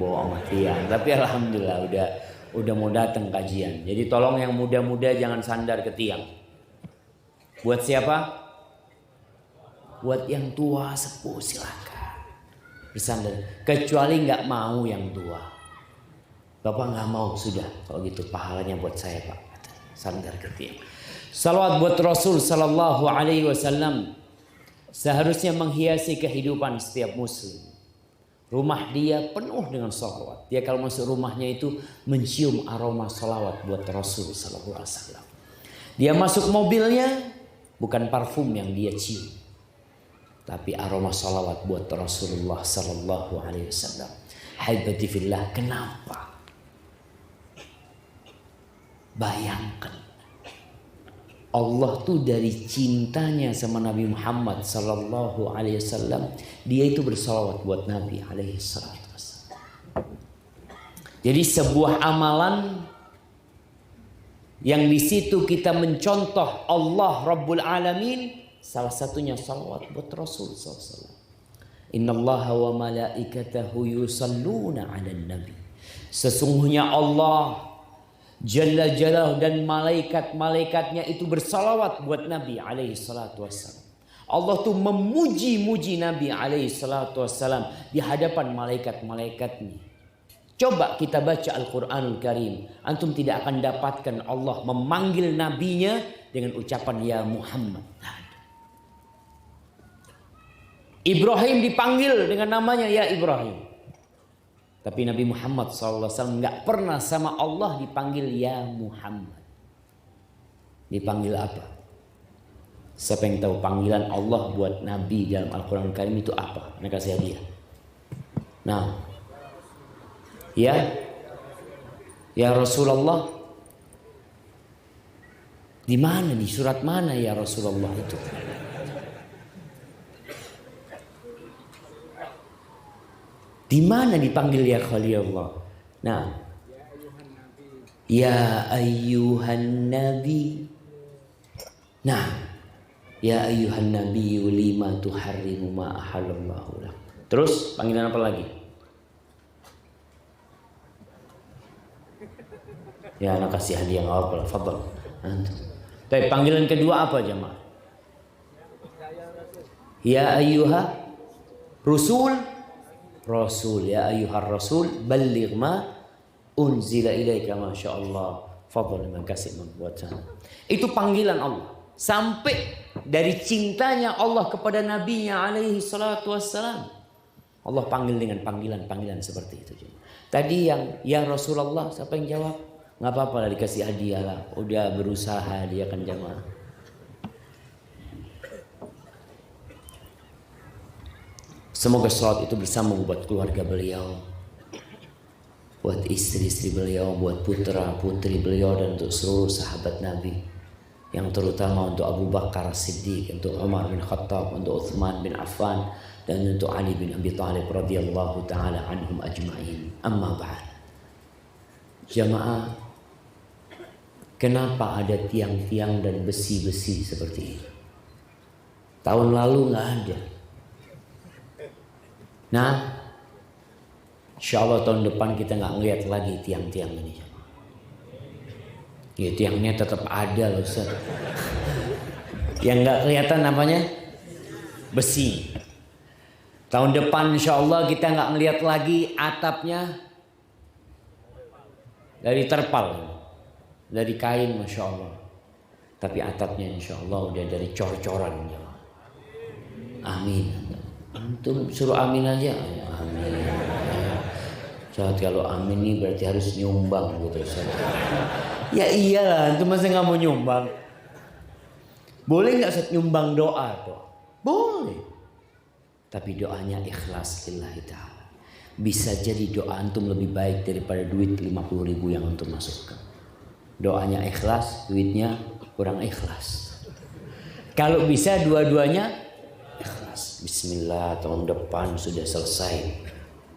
bawa sama tiang. Tapi alhamdulillah udah mau datang kajian. Jadi tolong yang muda-muda jangan sandar ke tiang. Buat siapa? Buat yang tua sepuh silakan bersandar. Kecuali nggak mau yang tua. Bapak nggak mau, sudah. Kalau gitu pahalanya buat saya Pak. Sandar ke tiang. Salawat buat Rasul sallallahu alaihi wasallam seharusnya menghiasi kehidupan setiap muslim. Rumah dia penuh dengan salawat. Dia kalau masuk rumahnya itu mencium aroma salawat buat Rasul sallallahu alaihi wasallam. Dia masuk mobilnya bukan parfum yang dia cium, tapi aroma salawat buat Rasulullah sallallahu alaihi wasallam. Haibati fillah, kenapa? Bayangkan Allah tuh dari cintanya sama Nabi Muhammad sallallahu alaihi wasallam, dia itu bersalawat buat Nabi alaihi salatu wasallam. Jadi sebuah amalan yang di situ kita mencontoh Allah Rabbul Alamin, salah satunya salawat buat Rasul sallallahu alaihi wasallam. Innallaha wa malaikatahu yusalluna 'alan nabi. Sesungguhnya Allah Jalla Jalaluhu dan malaikat-malaikatnya itu bersalawat buat Nabi alaihi salatu wassalam. Allah tuh memuji-muji Nabi alaihi salatu wassalam di hadapan malaikat-malaikatnya. Coba kita baca Al-Quranul Karim, antum tidak akan dapatkan Allah memanggil nabinya dengan ucapan ya Muhammad. Ibrahim dipanggil dengan namanya ya Ibrahim. Tapi Nabi Muhammad SAW nggak pernah sama Allah dipanggil ya Muhammad. Dipanggil apa? Siapa yang tahu panggilan Allah buat Nabi dalam Al-Quran Karim itu apa? Nah, kasih hadiah. Nah, ya Rasulullah. Di mana, di surat mana ya Rasulullah itu? Di mana dipanggil ya Khalilullah? Nah, ya ayyuhan nabi. Nah, ya ayyuhan nabi lima tuharrimu ma ahallallahu lak. Terus panggilan apa lagi? Ya, anak kasih hadiah apa? Fadhal. Tapi panggilan kedua apa jemaah? Ya ayyuha rusul. Rasul, ya ayyuhar rasul balligh ma unzila ilaika, masyaallah. Fadhal, terima kasih membuat sana. Itu panggilan Allah. Sampai dari cintanya Allah kepada nabinya alaihi salatu wassalam, Allah panggil dengan panggilan-panggilan seperti itu. Tadi yang ya Rasulullah, siapa yang jawab? Nggak apa-apa lah, dikasih hadiah lah. Udah berusaha dia kan jamaah. Semoga salat itu bersama buat keluarga beliau, buat istri-istri beliau, buat putra-putri beliau, dan untuk seluruh sahabat Nabi, yang terutama untuk Abu Bakar As-Siddiq, untuk Umar bin Khattab, untuk Uthman bin Affan, dan untuk Ali bin Abi Thalib radhiyallahu taala anhum ajma'in. Amma ba'd. Jamaah, kenapa ada tiang-tiang dan besi-besi seperti ini? Tahun lalu nggak ada. Nah, insya Allah tahun depan kita nggak ngeliat lagi tiang-tiang ini. Ya, tiangnya tetap ada loh Ustaz. Yang nggak kelihatan namanya besi. Tahun depan insya Allah kita nggak ngeliat lagi atapnya dari terpal, dari kain, masya Allah. Tapi atapnya insya Allah udah dari cor-coran. Amin. Antum suruh amin aja. Amin. Saat kalau amin nih berarti harus nyumbang gitu. Ya iyalah, antum masa nggak mau nyumbang? Boleh nggak Ustaz nyumbang doa tuh? Boleh. Tapi doanya ikhlas lillahi ta'ala. Bisa jadi doa antum lebih baik daripada duit 50.000 yang antum masukkan. Doanya ikhlas, duitnya kurang ikhlas. Kalau bisa dua-duanya ikhlas. Bismillah, tahun depan sudah selesai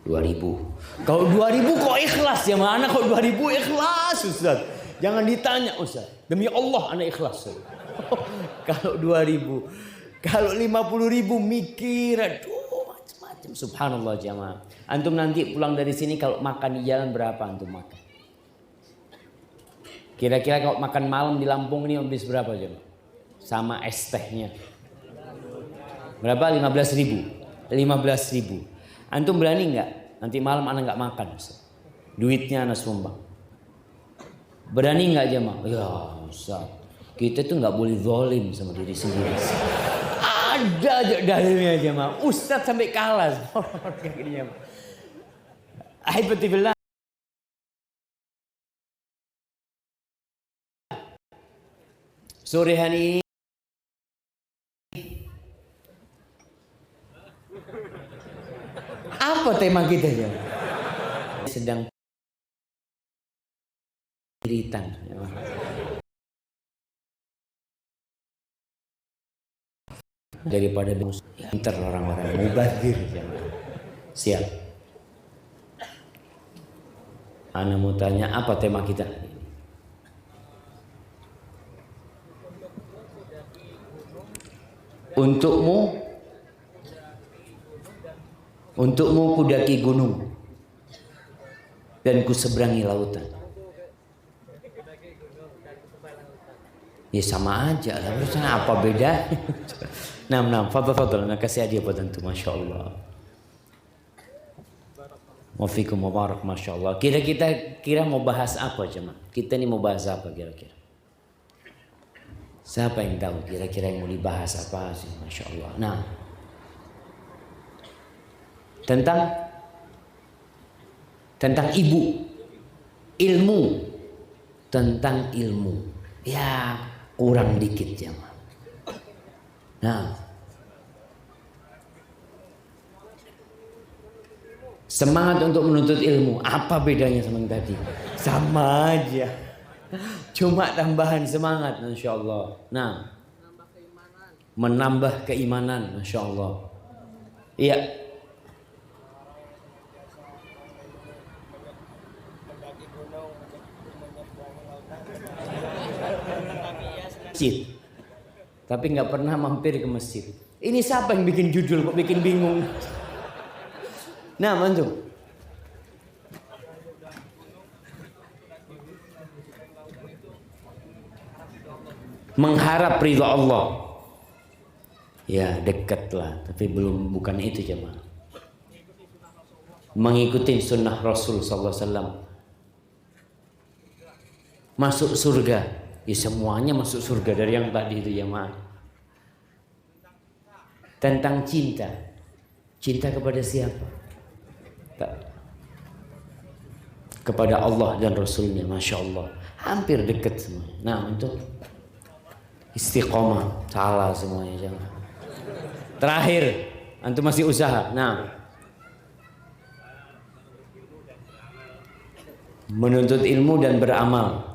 2.000. Kalau 2.000 kok ikhlas ya mana? Kok 2.000 ikhlas Ustaz? Jangan ditanya Ustaz. Demi Allah anak ikhlas. Kalau 2.000, kalau 50.000 mikir, aduh macam-macam. Subhanallah jamaah. Antum nanti pulang dari sini kalau makan di jalan berapa antum makan? Kira-kira kalau makan malam di Lampung ini habis berapa jemaah? Sama es tehnya. Berapa? 15.000. 15.000. Antum berani nggak? Nanti malam anak nggak makan. Duitnya anak sumbang. Berani nggak jemaah? Ya Ustaz, kita tuh nggak boleh zalim sama diri sendiri. Ada aja dalilnya jemaah. Ustaz sampai kalah. Alhamdulillah. Sore hari ini apa tema kita ya? Sedang iritan. Daripada pinter orang-orang mubazir. Siap. Ana mau tanya apa tema kita? Untukmu kudaki gunung dan kuseberangi lautan. Ya sama aja lah, apa beda? Nah, fadhal, kasih hadiah buat antum, masya Allah. Wafikum mubarak, masya Allah. Kira mau bahas apa cuma? Kita ini mau bahas apa kira-kira? Siapa yang tahu kira-kira yang mau dibahas apa sih, masya Allah. Nah, tentang ibu, ilmu, tentang ilmu. Ya kurang dikit ya. Nah, semangat untuk menuntut ilmu. Apa bedanya sama yang tadi? Sama aja. Cuma tambahan semangat, masya Allah. Nah, menambah keimanan, masya Allah. Iya. Masjid, tapi nggak pernah mampir ke masjid. Ini siapa yang bikin judul kok bikin bingung? Nah, mantu. Mengharap ridha Allah. Ya dekat lah, tapi bukan itu jemaah. Mengikuti sunnah Rasul sallallahu alaihi wasallam. Masuk surga. Ya semuanya masuk surga dari yang tadi itu jemaah. Tentang cinta. Cinta kepada siapa? Kepada Allah dan Rasulnya, masya Allah. Hampir dekat semua. Nah, untuk istiqomah, salah semuanya jangan. Terakhir, antum masih usaha. Nah, menuntut ilmu dan beramal.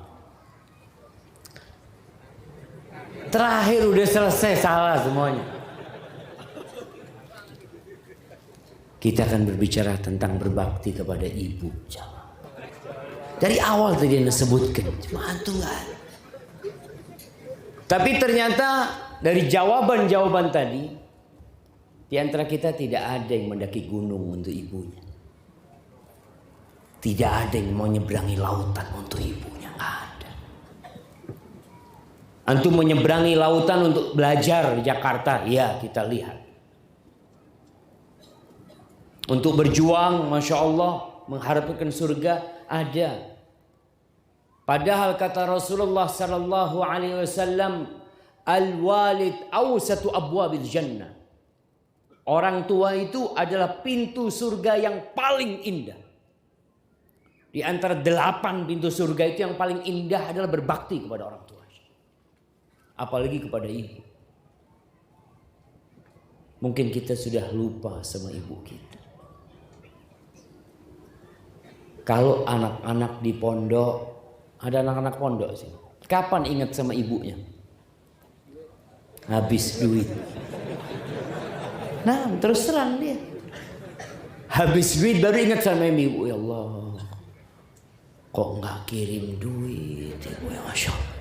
Terakhir udah selesai, salah semuanya. Kita akan berbicara tentang berbakti kepada ibu. Dari awal tadi yang disebutkan, cuma antum nggak ada. Tapi ternyata dari jawaban-jawaban tadi, di antara kita tidak ada yang mendaki gunung untuk ibunya. Tidak ada yang mau nyeberangi lautan untuk ibunya, nggak ada. Antum menyeberangi lautan untuk belajar di Jakarta, ya kita lihat. Untuk berjuang, masya Allah, mengharapkan surga, ada. Padahal kata Rasulullah sallallahu alaihi wasallam, al-walid awsatu abwabil jannah. Orang tua itu adalah pintu surga yang paling indah. Di antara 8 pintu surga itu yang paling indah adalah berbakti kepada orang tua. Apalagi kepada ibu. Mungkin kita sudah lupa sama ibu kita. Kalau anak-anak di pondok, ada anak-anak pondok sih. Kapan ingat sama ibunya? Habis duit. Nah, terus terang dia. Habis duit baru ingat sama ibu. Ya Allah, kok nggak kirim duit? Ya Masya Allah.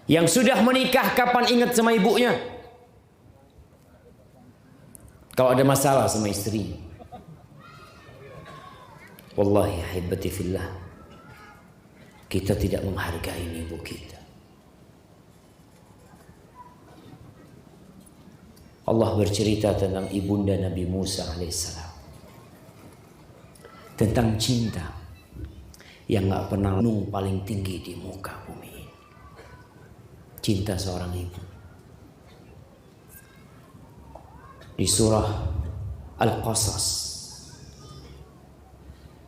Yang sudah menikah kapan ingat sama ibunya? Kalau ada masalah sama istri, wallahi ahibati fillah, kita tidak menghargai ibu kita. Allah bercerita tentang ibunda Nabi Musa alaihissalam, tentang cinta yang gak pernah gunung paling tinggi di muka bumi. Cinta seorang ibu. Di surah Al-Qasas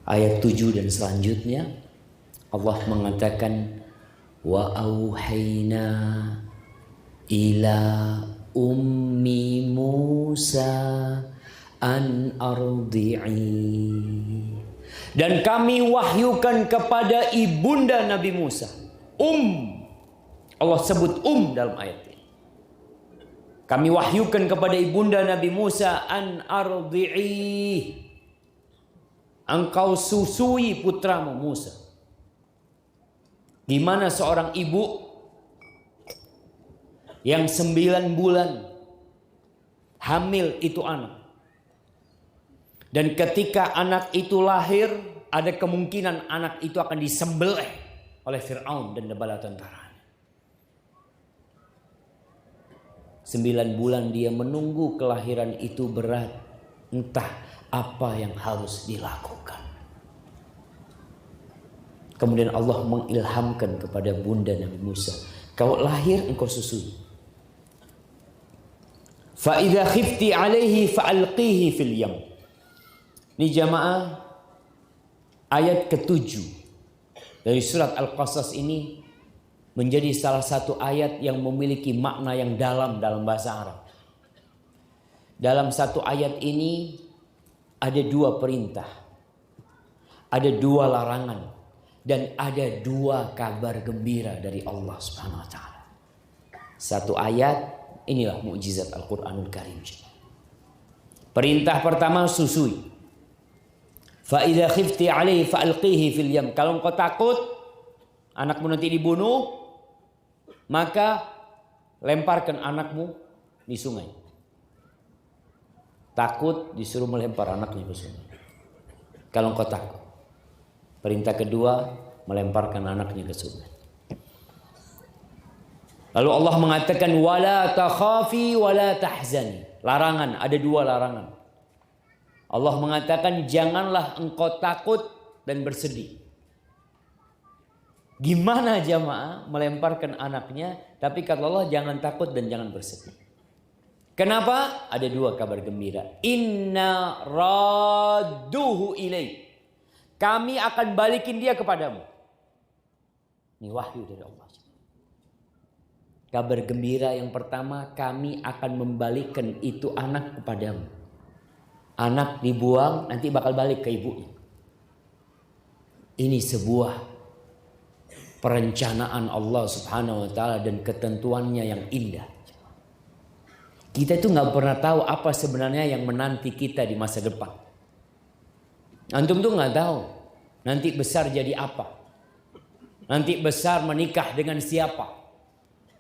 ayat 7 dan selanjutnya Allah mengatakan wa auhayna ila ummi Musa an ardi'i, dan kami wahyukan kepada ibunda Nabi Musa. Allah sebut dalam ayat ini. Kami wahyukan kepada ibunda Nabi Musa an ardi'i, engkau susui putramu Musa. Gimana seorang ibu yang 9 bulan hamil itu anak, dan ketika anak itu lahir ada kemungkinan anak itu akan disembelih oleh Fir'aun dan bala tentara. 9 bulan dia menunggu kelahiran itu berat. Entah apa yang harus dilakukan. Kemudian Allah mengilhamkan kepada bunda Nabi Musa, kau lahir engkau susui. Fa idza khifti alaihi fa'alqihi fil yam. Ini jamaah ayat ke-7 dari surat Al-Qasas ini menjadi salah satu ayat yang memiliki makna yang dalam bahasa Arab. Dalam satu ayat ini ada 2 perintah, ada 2 larangan, dan ada 2 kabar gembira dari Allah Subhanahu wa taala. Satu ayat, inilah mukjizat Al-Qur'anul Karim. Perintah pertama, susui. Fa idza khifti alaihi fa'alqihi fil yam. Kalau engkau takut anakmu nanti dibunuh, maka lemparkan anakmu di sungai. Takut disuruh melempar anaknya ke sungai. Kalau engkau takut. Perintah kedua, melemparkan anaknya ke sungai. Lalu Allah mengatakan wala takhafi wala tahzani. Larangan, ada 2 larangan. Allah mengatakan janganlah engkau takut dan bersedih. Gimana jamaah melemparkan anaknya, tapi kata Allah jangan takut dan jangan bersedih. Kenapa? Ada 2 kabar gembira. Inna radduhu ilaik. Kami akan balikin dia kepadamu. Ini wahyu dari Allah. Kabar gembira yang pertama, kami akan membalikkan itu anak kepadamu. Anak dibuang nanti bakal balik ke ibunya. Ini sebuah perencanaan Allah Subhanahu wa taala dan ketentuannya yang indah. Kita itu nggak pernah tahu apa sebenarnya yang menanti kita di masa depan. Antum tuh nggak tahu nanti besar jadi apa, nanti besar menikah dengan siapa,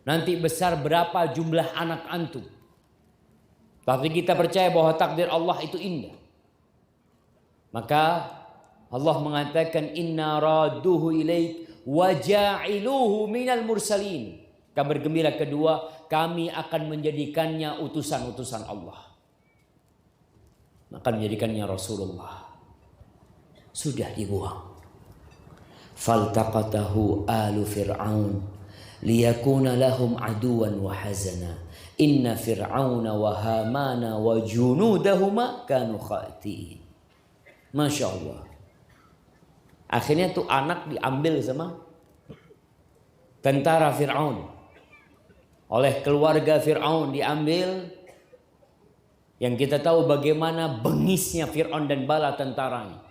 nanti besar berapa jumlah anak antum. Tapi kita percaya bahwa takdir Allah itu indah. Maka Allah mengatakan inna radduhu ilaik wa ja'iluhu minal mursalin. Kabar gembira kedua, kami akan menjadikannya utusan-utusan Allah. Akan menjadikannya Rasulullah. Sudah dibuang. Faltaqatahu alu fir'aun liyakuna lahum aduwan wa hazana. Inna fir'auna wa hamana wa junudahuma kanu khati'in. Masya Allah. Akhirnya tuh anak diambil sama tentara Fir'aun. Oleh keluarga Fir'aun diambil. Yang kita tahu bagaimana bengisnya Fir'aun dan bala tentaranya.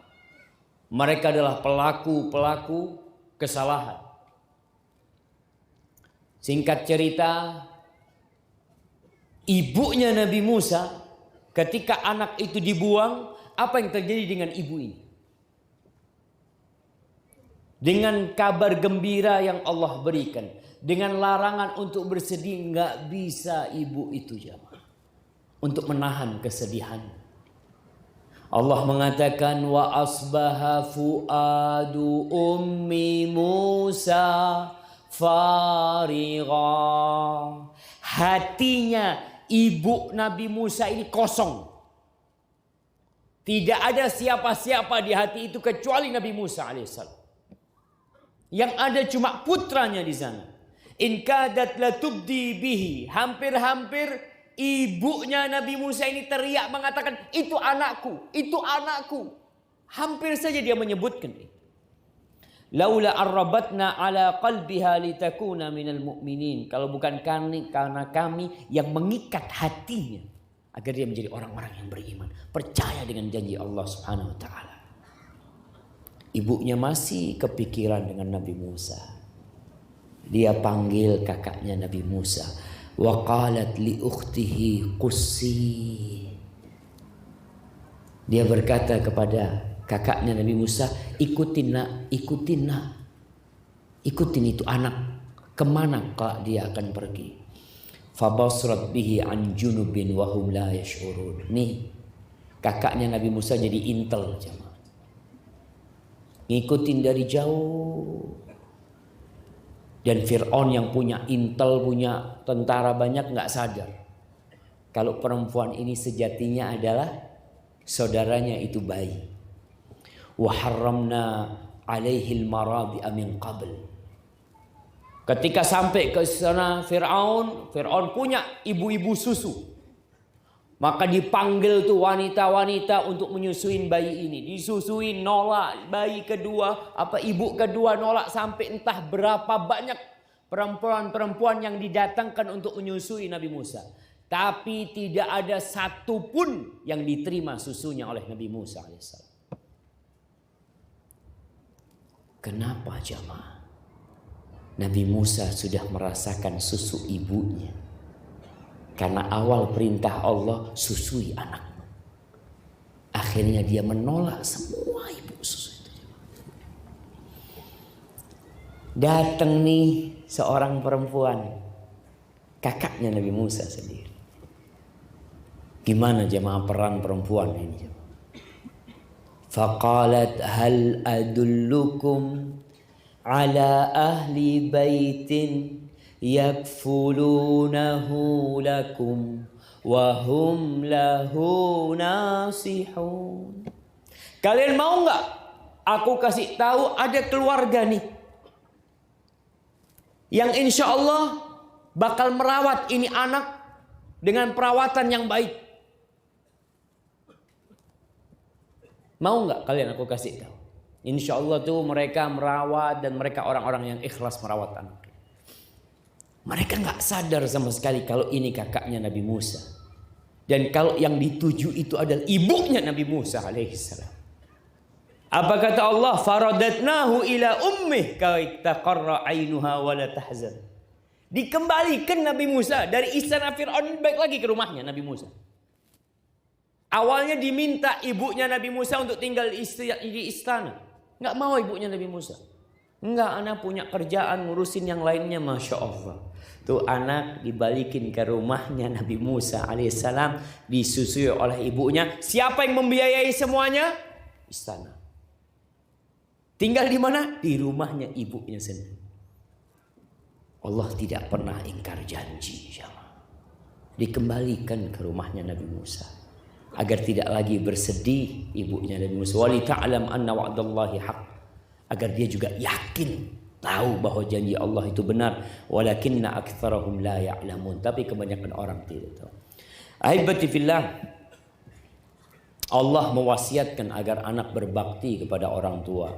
Mereka adalah pelaku-pelaku kesalahan. Singkat cerita, ibunya Nabi Musa ketika anak itu dibuang, apa yang terjadi dengan ibu ini? Dengan kabar gembira yang Allah berikan, dengan larangan untuk bersedih, nggak bisa ibu itu jamaah. untuk menahan kesedihan. Allah mengatakan wa asbaha fuadu ummi Musa farigha. Hatinya ibu Nabi Musa ini kosong. Tidak ada siapa-siapa di hati itu kecuali Nabi Musa alaihissalam. Yang ada cuma putranya di sana. In kadat latubdi bihi. Hampir-hampir ibunya Nabi Musa ini teriak mengatakan, itu anakku, itu anakku. Hampir saja dia menyebutkan itu. Laula arrabatna ala qalbiha litakuna minal mu'minin. Kalau bukan karena kami yang mengikat hatinya agar dia menjadi orang-orang yang beriman, percaya dengan janji Allah Subhanahu wa taala. Ibunya masih kepikiran dengan Nabi Musa. Dia panggil kakaknya Nabi Musa. Wa qalat li ukhtihi qussi. Dia berkata kepada kakaknya Nabi Musa, ikutin nak, ikutin nak. Ikutin itu anak. Kemana kak dia akan pergi? Fabasrat bihi an junubin wa hum la yash'urun. Nih, kakaknya Nabi Musa jadi intel jemaah. Ngikutin dari jauh. Dan Fir'aun yang punya intel, punya tentara banyak nggak sadar kalau perempuan ini sejatinya adalah saudaranya itu bayi. Wa harramna alaihi al-maradi'a min qabl. Ketika sampai ke sana Fir'aun punya ibu-ibu susu. Maka dipanggil tuh wanita-wanita untuk menyusuin bayi ini. Disusuin, nolak. Bayi kedua, ibu kedua nolak. Sampai entah berapa banyak perempuan-perempuan yang didatangkan untuk menyusui Nabi Musa. Tapi tidak ada satupun yang diterima susunya oleh Nabi Musa AS. Kenapa jamaah? Nabi Musa sudah merasakan susu ibunya. Karena awal perintah Allah, susui anakmu. Akhirnya dia menolak semua ibu susu itu. Datang nih seorang perempuan, kakaknya Nabi Musa sendiri. Gimana jemaah peran perempuan ini? Faqalat hal adullukum ala ahli baitin yakfulunahu lakum wa hum lahu nasihun. Kalian mau nggak aku kasih tahu ada keluarga nih yang insya Allah bakal merawat ini anak dengan perawatan yang baik. Mau nggak kalian aku kasih tahu? Insya Allah tuh mereka merawat dan mereka orang-orang yang ikhlas merawat anak. Mereka nggak sadar sama sekali kalau ini kakaknya Nabi Musa. Dan kalau yang dituju itu adalah ibunya Nabi Musa alaihissalam. Apa kata Allah? Faradatnahu ila ummih kay taqarra ainuha wa la tahzan. Dikembalikan Nabi Musa dari istana Fir'aun balik lagi ke rumahnya Nabi Musa. Awalnya diminta ibunya Nabi Musa untuk tinggal di istana. Nggak mau ibunya Nabi Musa. Enggak, anak punya kerjaan ngurusin yang lainnya. Masya Allah. Tuh anak dibalikin ke rumahnya Nabi Musa alaihissalam. Disusui oleh ibunya. Siapa yang membiayai semuanya? Istana. Tinggal di mana? Di rumahnya ibunya sendiri. Allah tidak pernah ingkar janji. Dikembalikan ke rumahnya Nabi Musa. Agar tidak lagi bersedih ibunya Nabi Musa. Wali ta'lam anna wa'dallahi haq. Agar dia juga yakin, tahu bahwa janji Allah itu benar. Walakinna aktsarahum la ya'lamun. Tapi kebanyakan orang tidak tahu. Ahibati fillah, Allah mewasiatkan agar anak berbakti kepada orang tua.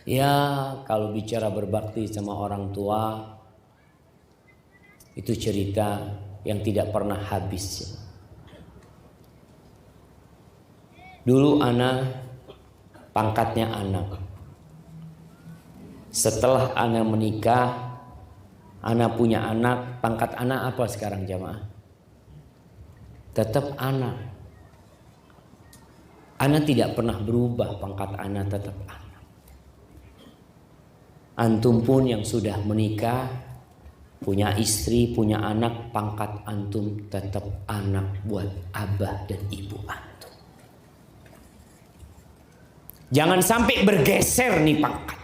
Ya, kalau bicara berbakti sama orang tua, itu cerita yang tidak pernah habis. Dulu anak, pangkatnya anak. Setelah anak menikah, anak punya anak, pangkat anak apa sekarang jamaah? Tetap anak. Anak tidak pernah berubah, pangkat anak tetap anak. Antum pun yang sudah menikah, Punya istri, punya anak, pangkat antum tetap anak buat abah dan ibu antum. Jangan sampai bergeser nih pangkat.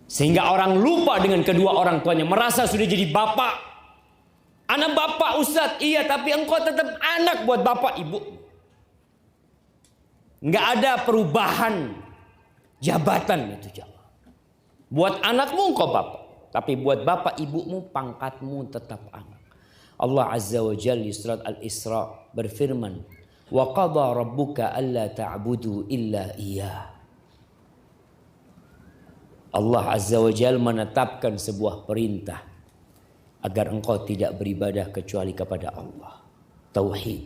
Sehingga orang lupa dengan kedua orang tuanya, merasa sudah jadi bapak. Anak bapak Ustadz, iya, tapi engkau tetap anak buat bapak ibu. Nggak ada perubahan jabatan itu jamaah. Buat anakmu engkau bapak. Tapi buat bapak ibumu pangkatmu tetap anak. Allah Azza wa Jalla di surat Al-Isra berfirman, "Wa qadha rabbuka alla ta'budu illa iyyah." Allah Azza wa Jalla menetapkan sebuah perintah agar engkau tidak beribadah kecuali kepada Allah. Tauhid.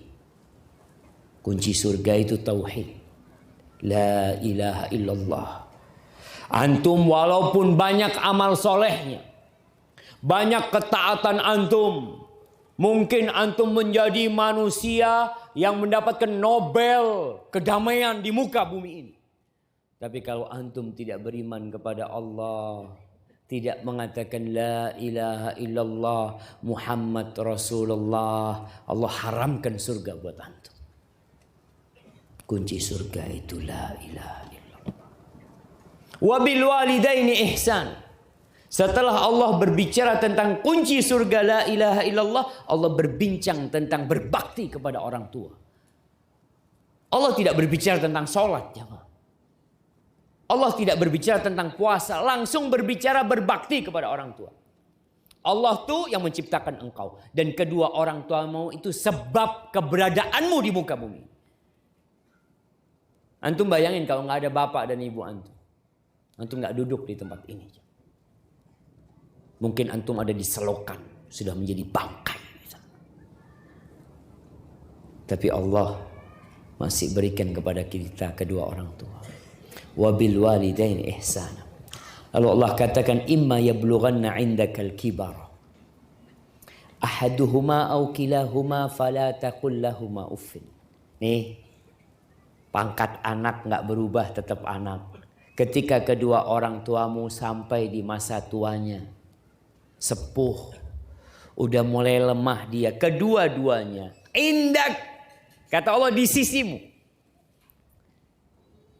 Kunci surga itu tauhid. La ilaha illallah. Antum walaupun banyak amal solehnya, banyak ketaatan antum, mungkin antum menjadi manusia yang mendapatkan Nobel kedamaian di muka bumi ini. Tapi kalau antum tidak beriman kepada Allah, tidak mengatakan la ilaha illallah Muhammad Rasulullah, Allah haramkan surga buat antum. Kunci surga itu la ilaha illallah. Wabil walidaini ihsan. Setelah Allah berbicara tentang kunci surga la ilaha illallah, Allah berbincang tentang berbakti kepada orang tua. Allah tidak berbicara tentang sholat, jemaah. Allah tidak berbicara tentang puasa, langsung berbicara berbakti kepada orang tua. Allah tuh yang menciptakan engkau, dan kedua orang tuamu itu sebab keberadaanmu di muka bumi. Antum bayangin kalau nggak ada bapak dan ibu antum. Antum nggak duduk di tempat ini. Mungkin antum ada di selokan, sudah menjadi bangkai. Tapi Allah masih berikan kepada kita kedua orang tua. Wabil walidain ihsana. Lalu Allah katakan, imma yablughanna 'indakal kibar ahaduhuma aw kilahuma fala taqul lahumā uffin. Nih, pangkat anak nggak berubah, tetap anak. Ketika kedua orang tuamu sampai di masa tuanya, sepuh, udah mulai lemah dia, kedua-duanya indak, kata Allah, di sisimu.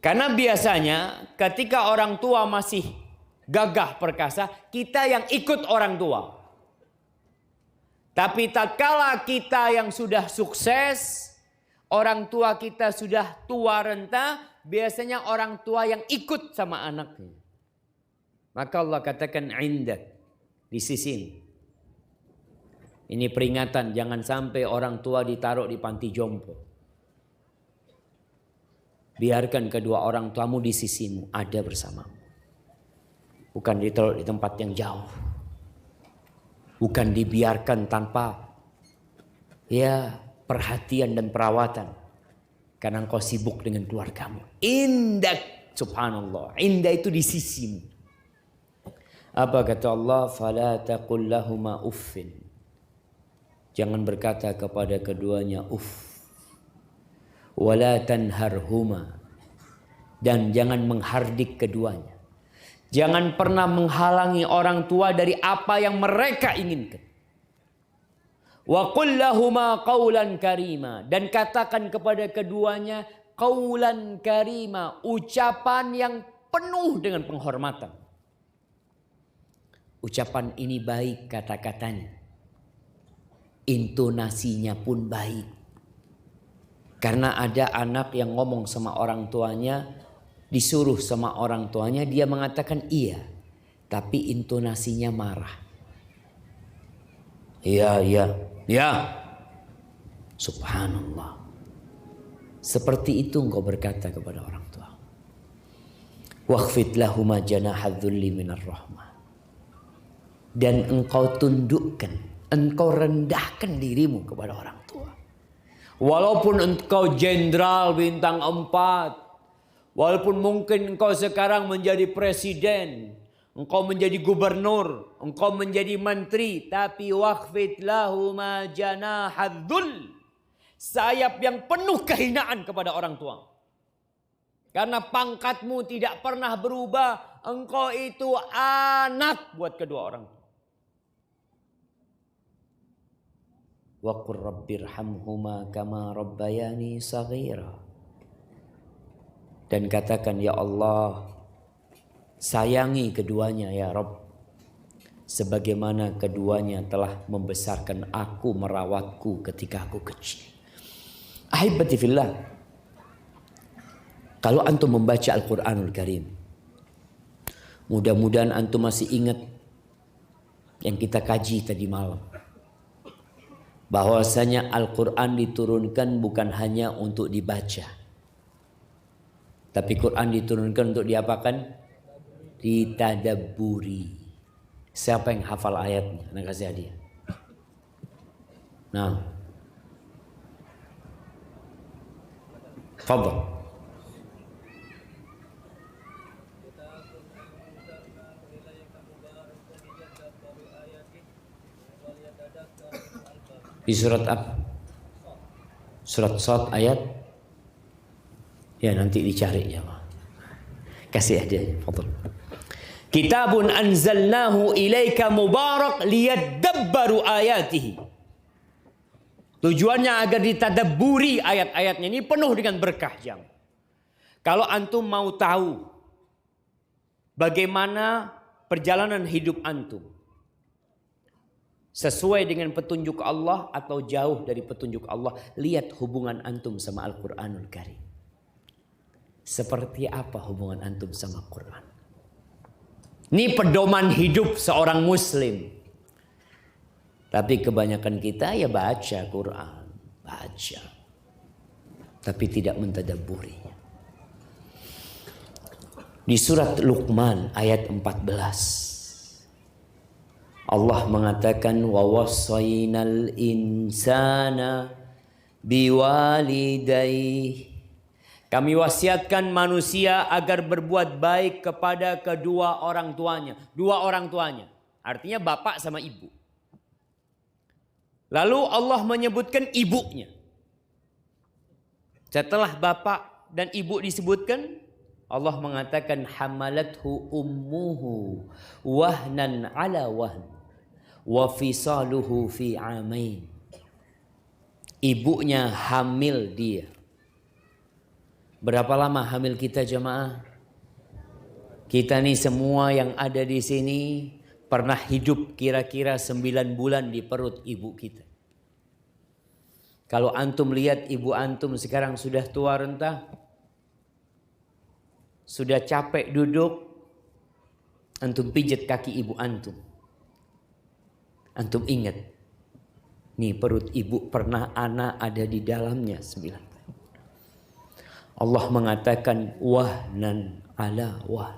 Karena biasanya ketika orang tua masih gagah perkasa, kita yang ikut orang tua. Tapi tatkala kita yang sudah sukses, orang tua kita sudah tua renta, biasanya orang tua yang ikut sama anaknya. Maka Allah katakan indak, di sisimu. Ini peringatan, jangan sampai orang tua ditaruh di panti jompo. Biarkan kedua orang tuamu di sisimu, ada bersamamu. Bukan ditaruh di tempat yang jauh. Bukan dibiarkan tanpa perhatian dan perawatan. Karena engkau sibuk dengan keluargamu. Indak, subhanallah. Indah itu di sisimu. Apa kata Allah? Fala taqul lahumā uffin. Jangan berkata kepada keduanya uff. Wala tanharhuma. Dan jangan menghardik keduanya. Jangan pernah menghalangi orang tua dari apa yang mereka inginkan. Wa qul lahumā qawlan karīmā. Dan katakan kepada keduanya qawlan karīmā. Ucapan yang penuh dengan penghormatan. Ucapan ini baik kata-katanya. Intonasinya pun baik. Karena ada anak yang ngomong sama orang tuanya, disuruh sama orang tuanya, dia mengatakan iya. Tapi intonasinya marah. Iya. Subhanallah. Seperti itu engkau berkata kepada orang tua. Wakhfid lahuma janahadzulli minar rahmah. Dan engkau tundukkan, engkau rendahkan dirimu kepada orang tua. Walaupun engkau jenderal bintang 4, walaupun mungkin engkau sekarang menjadi presiden, engkau menjadi gubernur, engkau menjadi menteri, tapi wakhfid lahuma janahadzul, sayap yang penuh kehinaan kepada orang tua. Karena pangkatmu tidak pernah berubah, engkau itu anak buat kedua orang tua. wa qur rabbirhamhuma kama rabbayani shaghira. Dan katakan, ya Allah, sayangi keduanya ya Rabb, sebagaimana keduanya telah membesarkan aku, merawatku ketika aku kecil. Ahibati fillah, kalau antum membaca Al-Quranul Karim, mudah-mudahan antum masih ingat yang kita kaji tadi malam, bahwasanya Al-Quran diturunkan bukan hanya untuk dibaca, tapi Quran diturunkan untuk diapakan? Ditadabburi. Siapa yang hafal ayatnya? Nak kasih hadiah. Nah, fadhal. Di surat apa? Surat Shad ayat? Ya, nanti dicari ya. Kasih hadiah, fadhal. Kitabun anzalnahu ilaika mubarak liyadabbaru ayatihi. Tujuannya agar ditadabburi ayat-ayatnya. Ini penuh dengan berkah, jam. Kalau antum mau tahu bagaimana perjalanan hidup antum, sesuai dengan petunjuk Allah atau jauh dari petunjuk Allah, lihat hubungan antum sama Al-Quranul Karim. Seperti apa hubungan antum sama Quran? Ini pedoman hidup seorang muslim. Tapi kebanyakan kita ya baca Quran, baca, tapi tidak mentadabburinya. Di surat Luqman ayat 14, Allah mengatakan, wa wassaynal insana biwalidayhi. Kami wasiatkan manusia agar berbuat baik kepada kedua orang tuanya. Dua orang tuanya. Artinya bapak sama ibu. Lalu Allah menyebutkan ibunya. Setelah bapak dan ibu disebutkan, Allah mengatakan hamalathu ummuhu wahnan ala wahn wa fisaluhu fi amain. Ibunya hamil dia. Berapa lama hamil kita, jemaah? Kita nih semua yang ada di sini pernah hidup kira-kira 9 bulan di perut ibu kita. Kalau antum lihat ibu antum sekarang sudah tua renta, sudah capek duduk, antum pijat kaki ibu antum. Antum ingat, nih perut ibu pernah anak ada di dalamnya 9. Allah mengatakan wahnan ala wahn.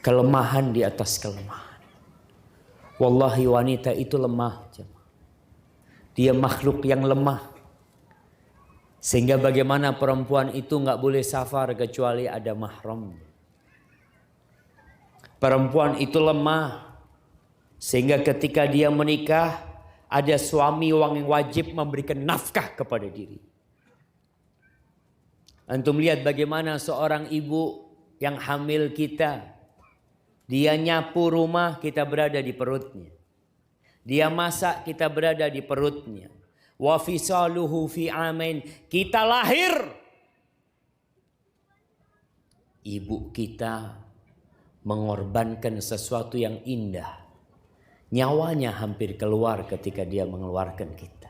Kelemahan di atas kelemahan. Wallahi wanita itu lemah. Dia makhluk yang lemah. Sehingga bagaimana perempuan itu nggak boleh safar kecuali ada mahram. Perempuan itu lemah. Sehingga ketika dia menikah, ada suami yang wajib memberikan nafkah kepada diri. Antum lihat bagaimana seorang ibu yang hamil kita, dia nyapu rumah, kita berada di perutnya. Dia masak, kita berada di perutnya. Wa fisaluhu fi amain, kita lahir. Ibu kita mengorbankan sesuatu yang indah. Nyawanya hampir keluar ketika dia mengeluarkan kita.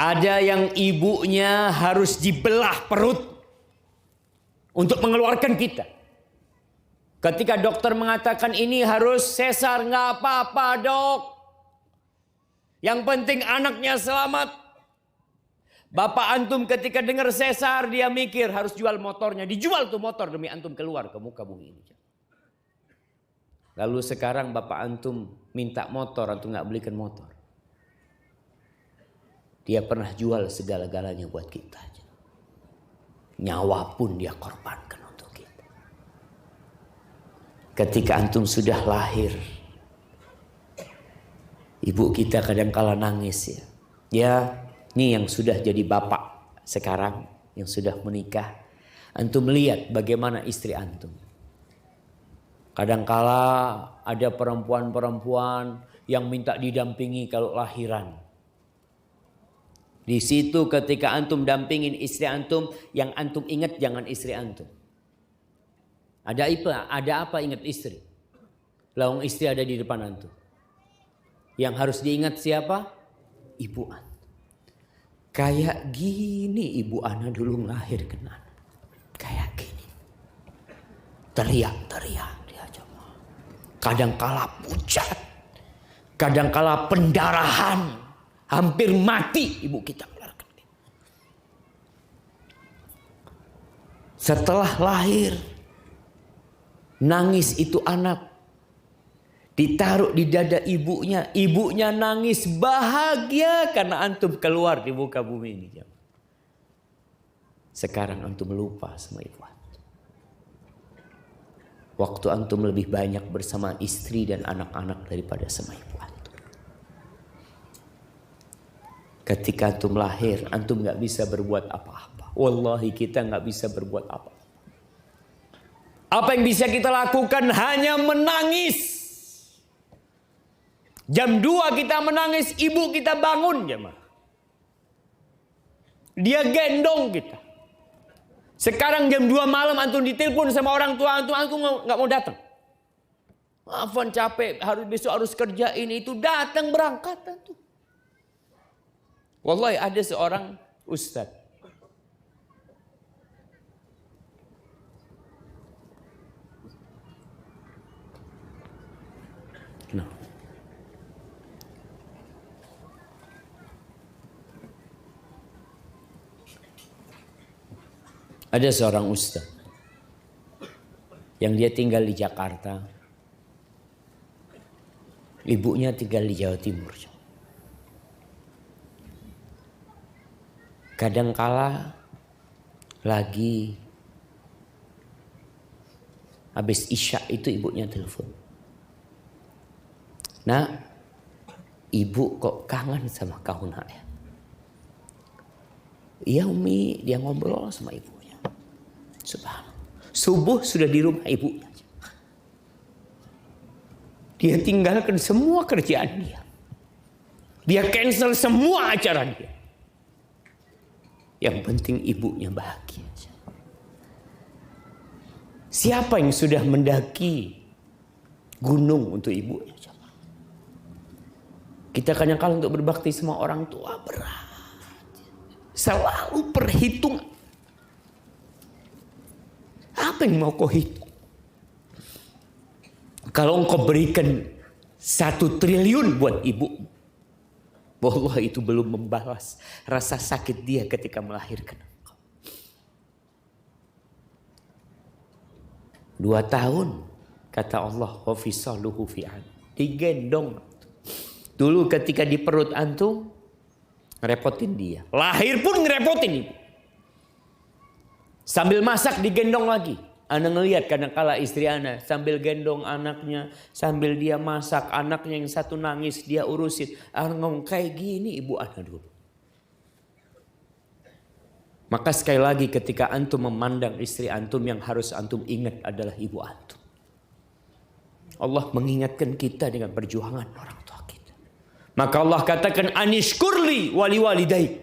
Ada yang ibunya harus dibelah perut untuk mengeluarkan kita. Ketika dokter mengatakan ini harus sesar, nggak apa-apa dok. Yang penting anaknya selamat. Bapak antum ketika dengar sesar dia mikir harus jual motornya. Dijual tuh motor demi antum keluar ke muka bumi ini. Lalu sekarang bapak antum minta motor, antum nggak belikan motor. Dia pernah jual segala-galanya buat kita. Nyawa pun dia korbankan untuk kita. Ketika antum sudah lahir, ibu kita kadang-kala nangis ya. Ya, ini yang sudah jadi bapak sekarang, yang sudah menikah. Antum lihat bagaimana istri antum. Kadangkala ada perempuan-perempuan yang minta didampingi kalau lahiran. Di situ ketika antum dampingin istri antum, yang antum ingat jangan istri antum. Ada apa ingat istri? Lawang istri ada di depan antum. Yang harus diingat siapa? Ibu antum. Kayak gini ibu ana dulu melahirkan anak. Kayak gini. Teriak-teriak dia coba. Kadang kala pucat. Kadang kala pendarahan. Hampir mati ibu kita melahirkan. Setelah lahir, nangis itu anak. Ditaruh di dada ibunya. Ibunya nangis bahagia karena antum keluar di muka bumi ini. Sekarang antum lupa sama ibu antum. Waktu antum lebih banyak bersama istri dan anak-anak daripada sama ibu antum. Ketika antum lahir, antum gak bisa berbuat apa-apa. Wallahi kita gak bisa berbuat apa-apa. Apa yang bisa kita lakukan hanya menangis. Jam 2 kita menangis, ibu kita bangun jemaah. Dia gendong kita. Sekarang jam 2 malam antum ditelepon sama orang tua antum gak mau datang. Maafan capek, besok harus kerja ini itu, datang berangkat antum. Wallahi ada seorang ustaz. Nah. Ada seorang ustaz yang dia tinggal di Jakarta. Ibunya tinggal di Jawa Timur. Kadangkala lagi habis isya itu ibunya telepon. Nak, ibu kok kangen sama kau nak ya? Iya Umi, dia ngobrol sama ibunya. Subhanallah. Subuh sudah di rumah ibunya. Dia tinggalkan semua kerjaan dia. Dia cancel semua acara dia. Yang penting ibunya bahagia. Siapa yang sudah mendaki gunung untuk ibunya? Kita kadang-kadang untuk berbakti sama orang tua berat. Selalu perhitungan. Apa yang mau kau hitung? Kalau engkau berikan 1 triliun buat ibu, wallah itu belum membalas rasa sakit dia ketika melahirkan engkau. 2 tahun kata Allah, wa fisaluhu fi'an, digendong. Dulu ketika di perut antum ngerepotin dia, lahir pun ngerepotin ibu. Sambil masak digendong lagi. Ana ngelihat kadang-kala istri ana sambil gendong anaknya, sambil dia masak, anaknya yang satu nangis dia urusin. Ana ngomong kayak gini ibu ana dulu. Maka sekali lagi ketika antum memandang istri antum, yang harus antum ingat adalah ibu antum. Allah mengingatkan kita dengan perjuangan orang tua kita. Maka Allah katakan anishkurli wali walidai,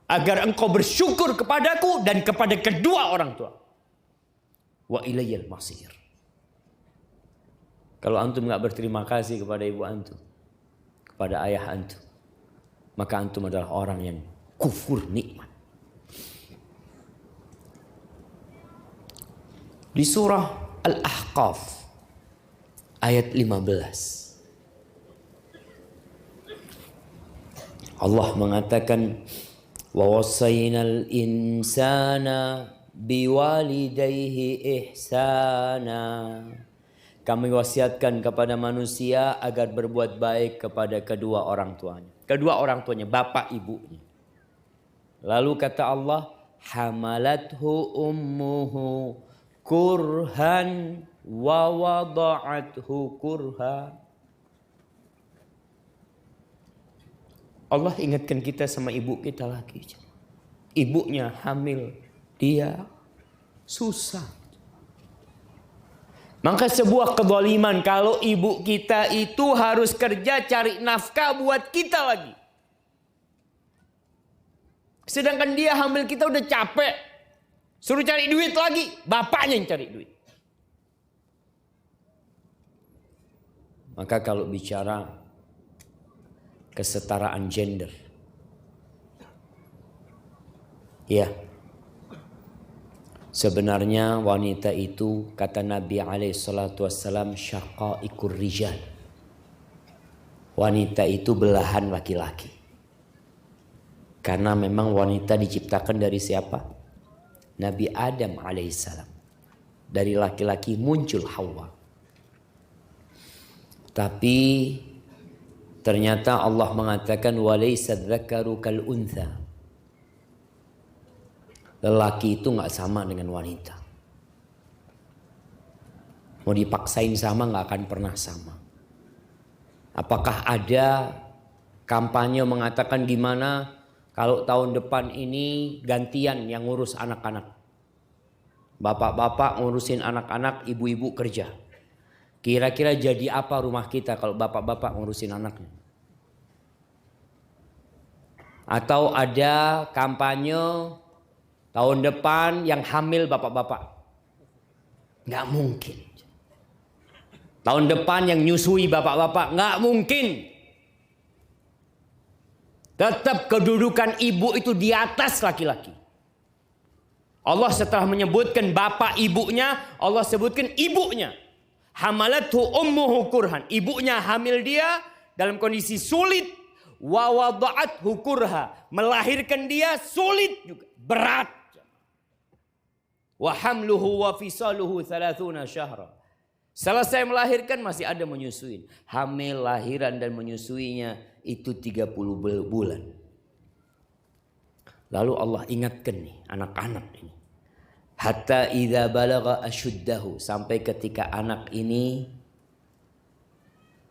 agar engkau bersyukur kepadaku dan kepada kedua orang tua. Wa ilayyal masir. Kalau antum gak berterima kasih kepada ibu antum, kepada ayah antum, maka antum adalah orang yang kufur nikmat. Di surah Al-Ahqaf ayat 15 Allah mengatakan wa wasainal insana biwalidayhi ihsana. Kami wasiatkan kepada manusia agar berbuat baik kepada kedua orang tuanya. Kedua orang tuanya, bapak ibunya. Lalu kata Allah, hamalathu ummuhu kurhan wa wada'athu kurha. Allah ingatkan kita sama ibu kita lagi. Ibunya hamil, dia susah. Maka sebuah kezaliman kalau ibu kita itu harus kerja cari nafkah buat kita lagi. Sedangkan dia hamil kita udah capek. Suruh cari duit lagi. Bapaknya yang cari duit. Maka kalau bicara kesetaraan gender. Ya. Sebenarnya wanita itu kata Nabi SAW syaqaiqur rijal. Wanita itu belahan laki-laki. Karena memang wanita diciptakan dari siapa? Nabi Adam alaihissalam. Dari laki-laki muncul Hawa. Tapi ternyata Allah mengatakan walaysa dzakaru kal untha. Lelaki itu nggak sama dengan wanita. Mau dipaksain sama nggak akan pernah sama. Apakah ada kampanye mengatakan gimana kalau tahun depan ini gantian yang ngurus anak-anak? Bapak-bapak ngurusin anak-anak, ibu-ibu kerja. Kira-kira jadi apa rumah kita kalau bapak-bapak ngurusin anaknya? Atau ada kampanye tahun depan yang hamil bapak-bapak? Nggak mungkin. Tahun depan yang nyusui bapak-bapak? Nggak mungkin. Tetap kedudukan ibu itu di atas laki-laki. Allah setelah menyebutkan bapak ibunya, Allah sebutkan ibunya. Hamalathu ummuhu kurhan. Ibunya hamil dia dalam kondisi sulit. Wa wada'athu kurha. Melahirkan dia sulit juga. Berat. Wa hamluhu wa fisaluhu 30 syahra. Selesai melahirkan masih ada menyusuin. Hamil, lahiran dan menyusuinya itu 30 bulan. Lalu Allah ingatkan nih anak-anak ini. Hatta idza balagha asyuddahu. Sampai ketika anak ini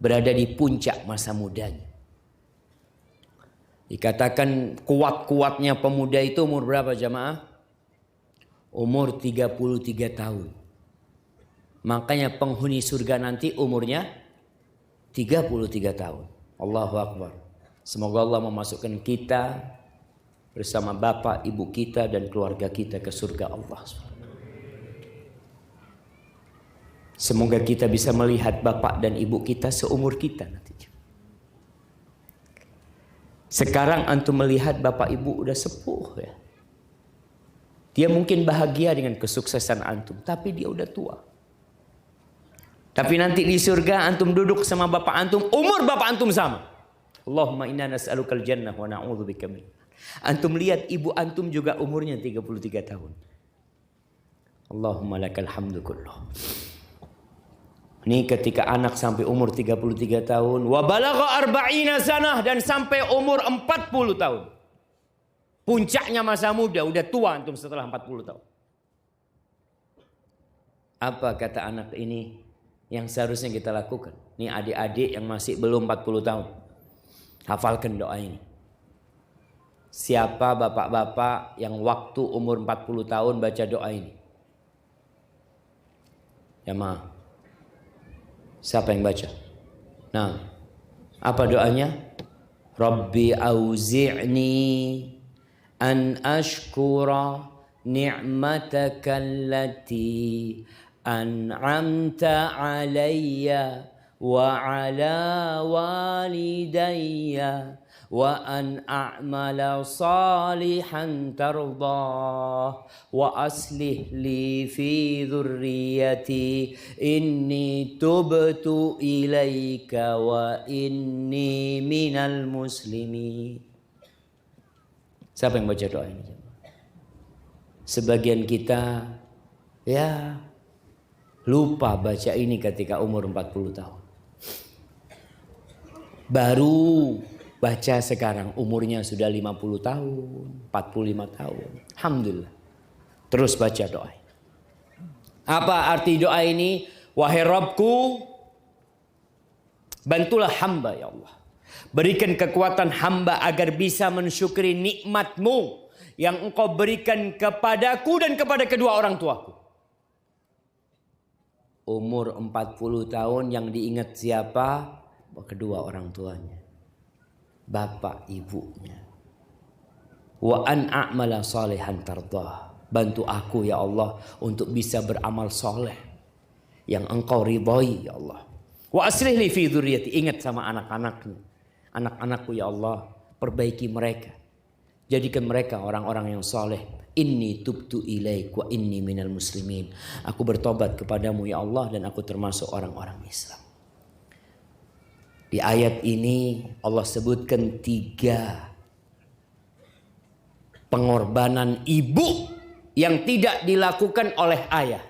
berada di puncak masa mudanya. Dikatakan kuat-kuatnya pemuda itu umur berapa jamaah? Umur 33 tahun. Makanya penghuni surga nanti umurnya 33 tahun. Allahu Akbar. Semoga Allah memasukkan kita bersama bapak, ibu kita dan keluarga kita ke surga Allah. Semoga kita bisa melihat bapak dan ibu kita seumur kita nanti. Sekarang antum melihat bapak ibu udah sepuh ya. Dia mungkin bahagia dengan kesuksesan antum, tapi dia udah tua. Tapi nanti di surga antum duduk sama bapak antum, umur bapak antum sama. Allahumma inna nas'alukal jannah wa na'udzubika min. Antum lihat ibu antum juga umurnya 33 tahun. Allahumma lakal hamdu kulluh. Ini ketika anak sampai umur 33 tahun, wa balagha arba'ina sanah, dan sampai umur 40 tahun. Puncaknya masa muda, udah tua antum setelah 40 tahun. Apa kata anak ini yang seharusnya kita lakukan? Ini adik-adik yang masih belum 40 tahun. Hafalkan doa ini. Siapa bapak-bapak yang waktu umur 40 tahun baca doa ini? Ya ma. Siapa yang baca? Nah, apa doanya? Rabbi auzi'ni an ashkura ni'mataka allati an'amta alayya wa ala walidayya wa an a'mala salihan tardah wa aslih li fi dhurriyyati inni tubtu ilaika wa inni minal muslimin. Siapa yang baca doa ini? Sebagian kita ya lupa baca ini ketika umur 40 tahun. Baru baca sekarang umurnya sudah 50 tahun, 45 tahun. Alhamdulillah. Terus baca doa. Apa arti doa ini? Wahai Rabbku, bantulah hamba ya Allah. Berikan kekuatan hamba agar bisa mensyukuri nikmat-Mu yang Engkau berikan kepadaku dan kepada kedua orang tuaku. Umur 40 tahun yang diingat siapa? Kedua orang tuanya. Bapak ibunya. Wa an a'mala salihan tardah. Bantu aku ya Allah untuk bisa beramal soleh yang engkau ridhai ya Allah. Wa aslih li fi dzurriyyati. Ingat sama anak-anaknya. Anak-anakku ya Allah, perbaiki mereka. Jadikan mereka orang-orang yang soleh. Inni tubtu ilaik wa inni minal muslimin. Aku bertobat kepadamu ya Allah dan aku termasuk orang-orang Islam. Di ayat ini Allah sebutkan 3 pengorbanan ibu yang tidak dilakukan oleh ayah.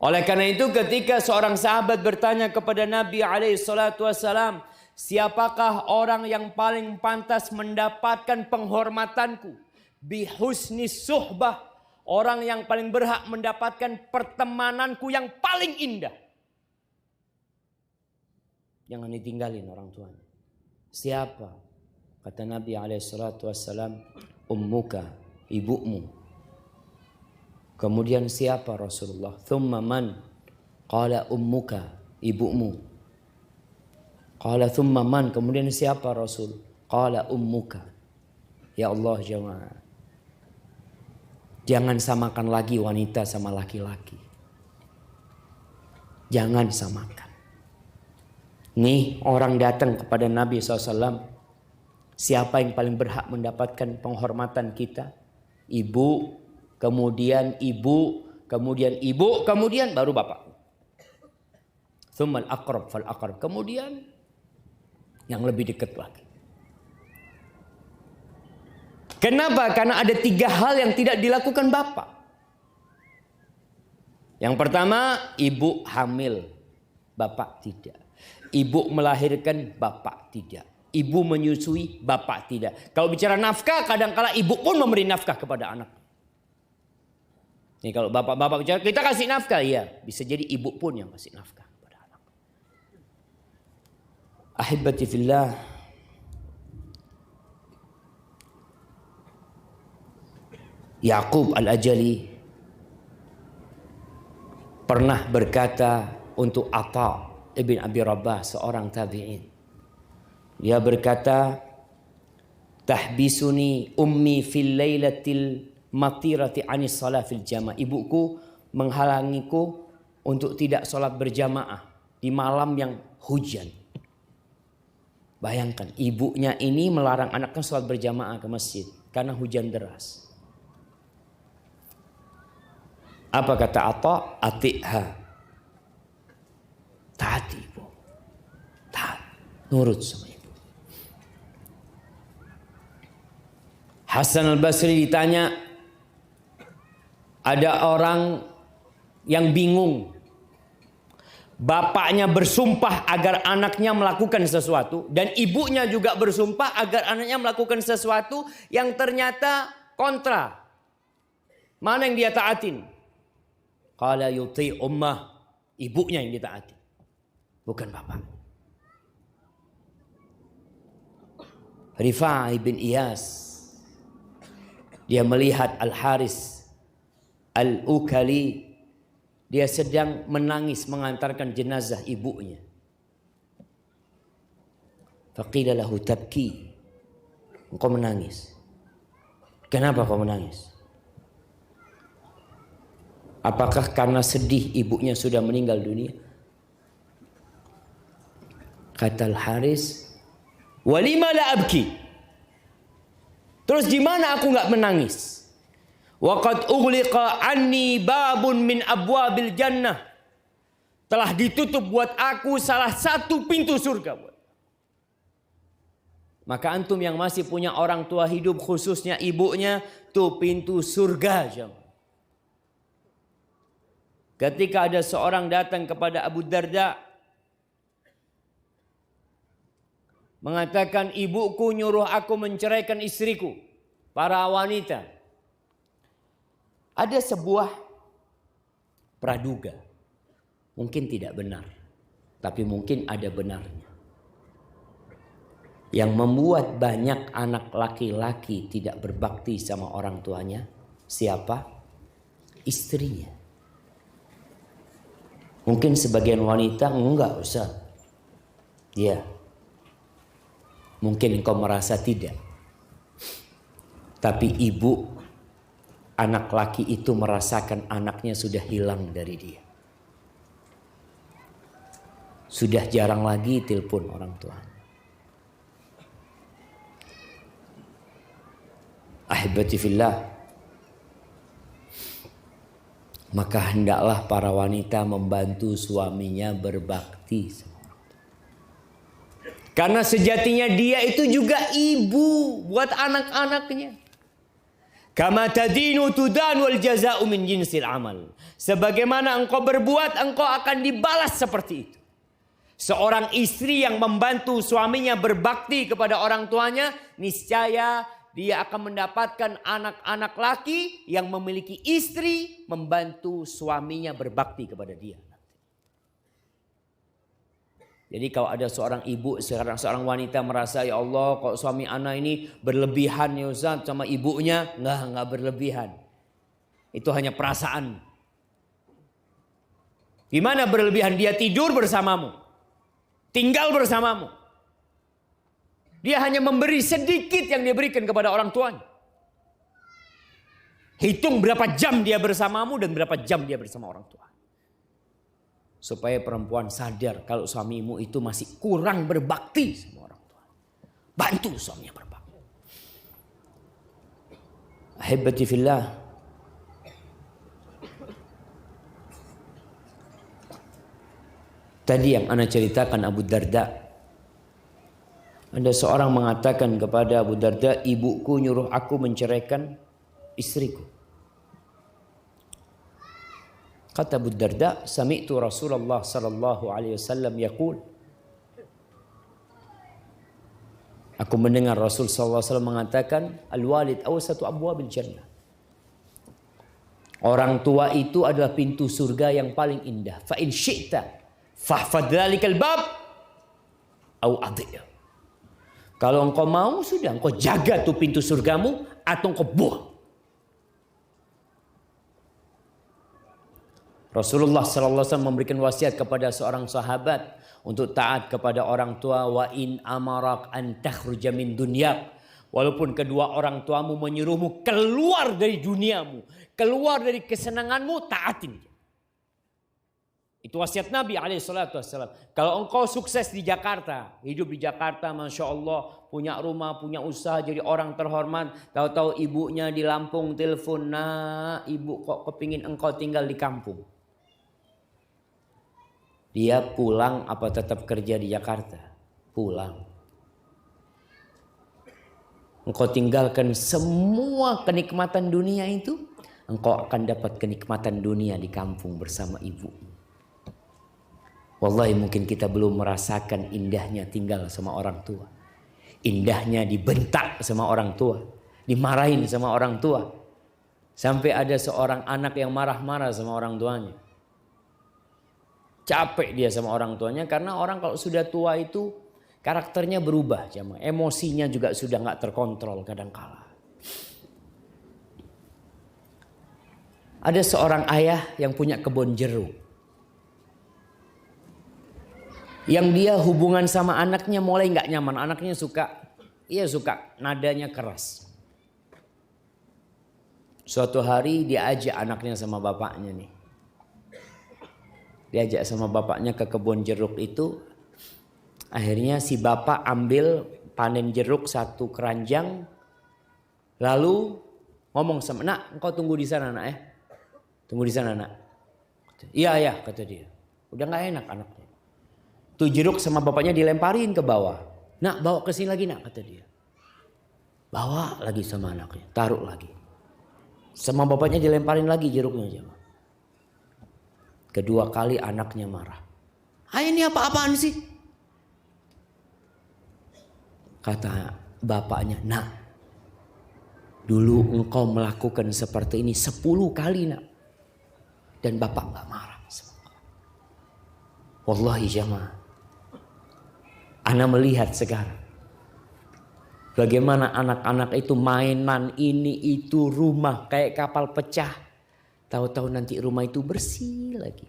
Oleh karena itu ketika seorang sahabat bertanya kepada Nabi SAW, siapakah orang yang paling pantas mendapatkan penghormatanku? Bihusni suhbah, orang yang paling berhak mendapatkan pertemananku yang paling indah. Jangan ditinggalin orang tuanya. Siapa? Kata Nabi SAW, ummuka, ibumu. Kemudian siapa Rasulullah? Thumma man? Qala ummuka, ibumu. Qala thumma man? Kemudian siapa Rasul? Qala ummuka. Ya Allah jemaah, jangan samakan lagi wanita sama laki-laki. Jangan samakan. Nih orang datang kepada Nabi SAW. Siapa yang paling berhak mendapatkan penghormatan kita? Ibu, kemudian ibu, kemudian ibu, kemudian baru bapak. Tsummal aqrab fal aqrab. Kemudian yang lebih dekat lagi. Kenapa? Karena ada 3 hal yang tidak dilakukan bapak. Yang pertama, ibu hamil, bapak tidak. Ibu melahirkan, bapak tidak. Ibu menyusui, bapak tidak. Kalau bicara nafkah, kadang-kala ibu pun memberi nafkah kepada anak. Nih kalau bapak-bapak bicara, kita kasih nafkah, ya bisa jadi ibu pun yang kasih nafkah kepada anak. Ahibati fillah. Yaqub al-Ajali pernah berkata untuk Atha ibn Abi Rabah, seorang tabi'in. Dia berkata, tahbisuni ummi fil lailatil matirati anis salah fil jamaah. Ibuku menghalangiku untuk tidak sholat berjamaah di malam yang hujan. Bayangkan, ibunya ini melarang anaknya sholat berjamaah ke masjid karena hujan deras. Apa kata Atha? Ati'ha. Taati ibu. Taat. Nurut sama ibu. Hasan al-Basri ditanya, ada orang yang bingung. Bapaknya bersumpah agar anaknya melakukan sesuatu. Dan ibunya juga bersumpah agar anaknya melakukan sesuatu yang ternyata kontra. Mana yang dia taatin? Qala yuti ummah. Ibunya yang ditaati, bukan bapak. Rifa'ah bin Iyas, dia melihat Al-Haris Al-Ukali, dia sedang menangis mengantarkan jenazah ibunya. Faqila lahu tabki. Engkau menangis. Kenapa kau menangis? Apakah karena sedih ibunya sudah meninggal dunia? Kata Al-Haris, walima la abki. Terus di mana aku enggak menangis? Wa qad ughliqa anni babun min abwabil jannah. Telah ditutup buat aku salah satu pintu surga. Maka antum yang masih punya orang tua hidup, khususnya ibunya, tuh pintu surga, jemaah. Ketika ada seorang datang kepada Abu Darda, mengatakan, ibuku nyuruh aku menceraikan istriku. Para wanita. Ada sebuah praduga. Mungkin tidak benar, tapi mungkin ada benarnya. Yang membuat banyak anak laki-laki tidak berbakti sama orang tuanya, siapa? Istrinya. Mungkin sebagian wanita enggak Ustaz. Ya. Mungkin engkau merasa tidak. Tapi ibu anak laki itu merasakan anaknya sudah hilang dari dia. Sudah jarang lagi telepon orang tua. Ahibati fillah. Maka hendaklah para wanita membantu suaminya berbakti sama orang tua. Karena sejatinya dia itu juga ibu buat anak-anaknya. Kama tadinu tudan wal jaza'u min jinsil amal. Sebagaimana engkau berbuat, engkau akan dibalas seperti itu. Seorang istri yang membantu suaminya berbakti kepada orang tuanya, niscaya dia akan mendapatkan anak-anak laki yang memiliki istri membantu suaminya berbakti kepada dia. Jadi kalau ada seorang ibu, seorang wanita merasa, ya Allah kok suami anak ini berlebihan ya Ustaz sama ibunya. Enggak berlebihan. Itu hanya perasaan. Gimana berlebihan? Dia tidur bersamamu. Tinggal bersamamu. Dia hanya memberi sedikit yang dia berikan kepada orang tuanya. Hitung berapa jam dia bersamamu dan berapa jam dia bersama orang tua. Supaya perempuan sadar kalau suamimu itu masih kurang berbakti sama orang tua. Bantu suaminya berbakti. Ahibati fillah. Tadi yang ana ceritakan Abu Darda. Ada seorang mengatakan kepada Abu Darda, ibuku nyuruh aku menceraikan istriku. Kata Abu Darda, sami'tu Rasulullah sallallahu alaihi wasallam yaqul. Aku mendengar Rasul sallallahu alaihi wasallam mengatakan, al-walid awsatu abwabil jannah. Orang tua itu adalah pintu surga yang paling indah. Fa in syi'ta fahfadz dzalikal bab au adhi'ah. Kalau engkau mau sudah engkau jaga tuh pintu surgamu atau engkau buang. Rasulullah sallallahu alaihi wasallam memberikan wasiat kepada seorang sahabat untuk taat kepada orang tua. Wa in amarak an takhruja min dunyak. Walaupun kedua orang tuamu menyuruhmu keluar dari duniamu, keluar dari kesenanganmu, taatin. Itu wasiat Nabi alaihissalam. Kalau engkau sukses di Jakarta, hidup di Jakarta, masya Allah, punya rumah, punya usaha, jadi orang terhormat. Tahu-tahu ibunya di Lampung telepon, nah ibu kok kepingin engkau tinggal di kampung. Dia pulang apa tetap kerja di Jakarta? Pulang. Engkau tinggalkan semua kenikmatan dunia itu, engkau akan dapat kenikmatan dunia di kampung bersama ibu. Wallahi mungkin kita belum merasakan indahnya tinggal sama orang tua. Indahnya dibentak sama orang tua. Dimarahin sama orang tua. Sampai ada seorang anak yang marah-marah sama orang tuanya. Capek dia sama orang tuanya karena orang kalau sudah tua itu karakternya berubah. Emosinya juga sudah gak terkontrol kadangkala. Ada seorang ayah yang punya kebun jeruk. Yang dia hubungan sama anaknya mulai gak nyaman. Anaknya suka nadanya keras. Suatu hari dia ajak anaknya sama bapaknya nih. Diajak sama bapaknya ke kebun jeruk itu. Akhirnya si bapak ambil panen jeruk satu keranjang. Lalu ngomong sama, nak engkau tunggu di sana nak ya. Tunggu di sana nak. Iya kata dia. Udah gak enak anaknya. Tuh jeruk sama bapaknya dilemparin ke bawah. Nak bawa ke sini lagi nak kata dia. Bawa lagi sama anaknya. Taruh lagi. Sama bapaknya dilemparin lagi jeruknya. Kedua kali anaknya marah. Ini apa-apaan sih? Kata bapaknya, nak. Dulu engkau melakukan seperti ini 10 kali nak. Dan bapak gak marah. Wallahi jamaah. Ana melihat sekarang. Bagaimana anak-anak itu mainan ini itu rumah kayak kapal pecah. Tahu-tahu nanti rumah itu bersih lagi.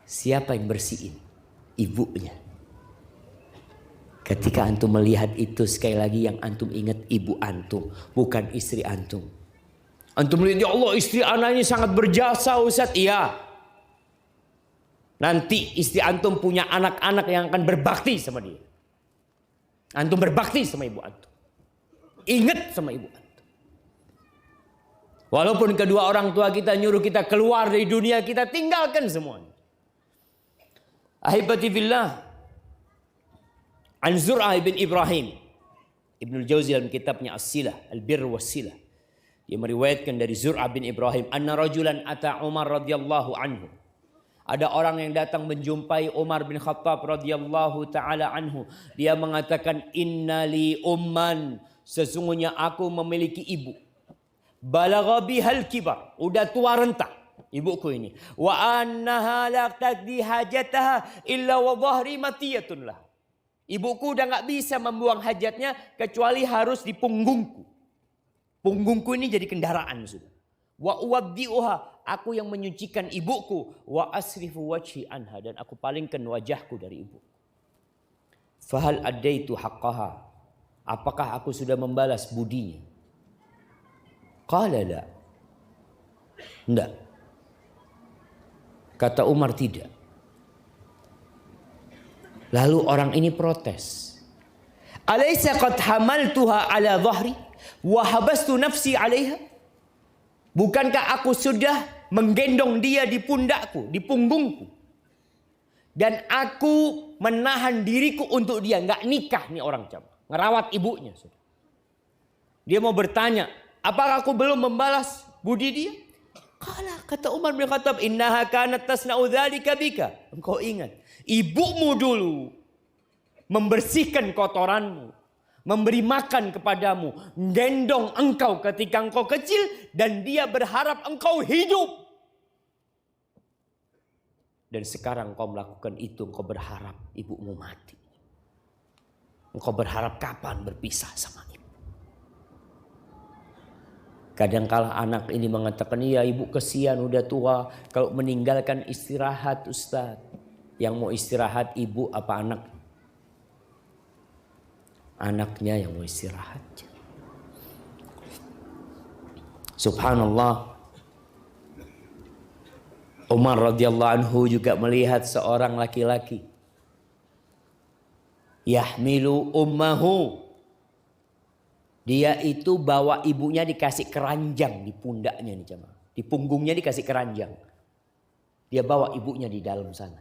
Siapa yang bersihin? Ibunya. Ketika antum melihat itu, sekali lagi yang antum ingat ibu antum, bukan istri antum. Antum melihat, ya Allah istri anak ini sangat berjasa Ustaz. Iya. Nanti istri antum punya anak-anak yang akan berbakti sama dia. Antum berbakti sama ibu antum. Ingat sama ibu antum. Walaupun kedua orang tua kita nyuruh kita keluar dari dunia, kita tinggalkan semuanya. Ahibati fillah. An Zur'ah ibn Ibrahim. Ibnul Jauzi dalam kitabnya As-Silah, Al-Birr was-Silah. Dia meriwayatkan dari Zur'ah bin Ibrahim, anna rajulan ata Umar radhiyallahu anhu. Ada orang yang datang menjumpai Umar bin Khattab radhiyallahu taala anhu. Dia mengatakan, innali umman, sesungguhnya aku memiliki ibu. Balagha bihal kibar, udah tua renta ibuku ini. Wa annaha la taqdi hajataha illa wa dhahri matiyatun lah. Ibuku udah gak bisa membuang hajatnya kecuali harus di punggungku. Punggungku ini jadi kendaraan sudah. Wa uwaddi'uha, aku yang menyucikan ibuku. Wa asrifu wajhi anha, dan aku palingkan wajahku dari ibu. Fahal addaitu haqqaha, apakah aku sudah membalas budinya? Qala la, enggak. Kata Umar, tidak. Lalu orang ini protes. Alaysa qad hamaltuha ala dhahri wa habastu nafsi 'alaiha? Bukankah aku sudah menggendong dia di pundakku, di punggungku? Dan aku menahan diriku untuk dia, enggak nikah nih orang jamaah, ngerawat ibunya sudah. Dia mau bertanya, apakah aku belum membalas budi dia? Kata Umar bin Khattab, innaha kanat tasna'u dzalika bika. Engkau ingat, ibumu dulu membersihkan kotoranmu, memberi makan kepadamu, gendong engkau ketika engkau kecil, dan dia berharap engkau hidup. Dan sekarang engkau melakukan itu, engkau berharap ibumu mati. Engkau berharap kapan berpisah sama ibu. Kadangkala anak ini mengatakan, iya ibu kesian udah tua, kalau meninggalkan istirahat Ustaz. Yang mau istirahat ibu apa anak? Anaknya yang mau istirahat. Subhanallah. Umar radhiyallahu anhu juga melihat seorang laki-laki yahmilu ummahu. Dia itu bawa ibunya dikasih keranjang di pundaknya nih jemaah. Di punggungnya dikasih keranjang. Dia bawa ibunya di dalam sana.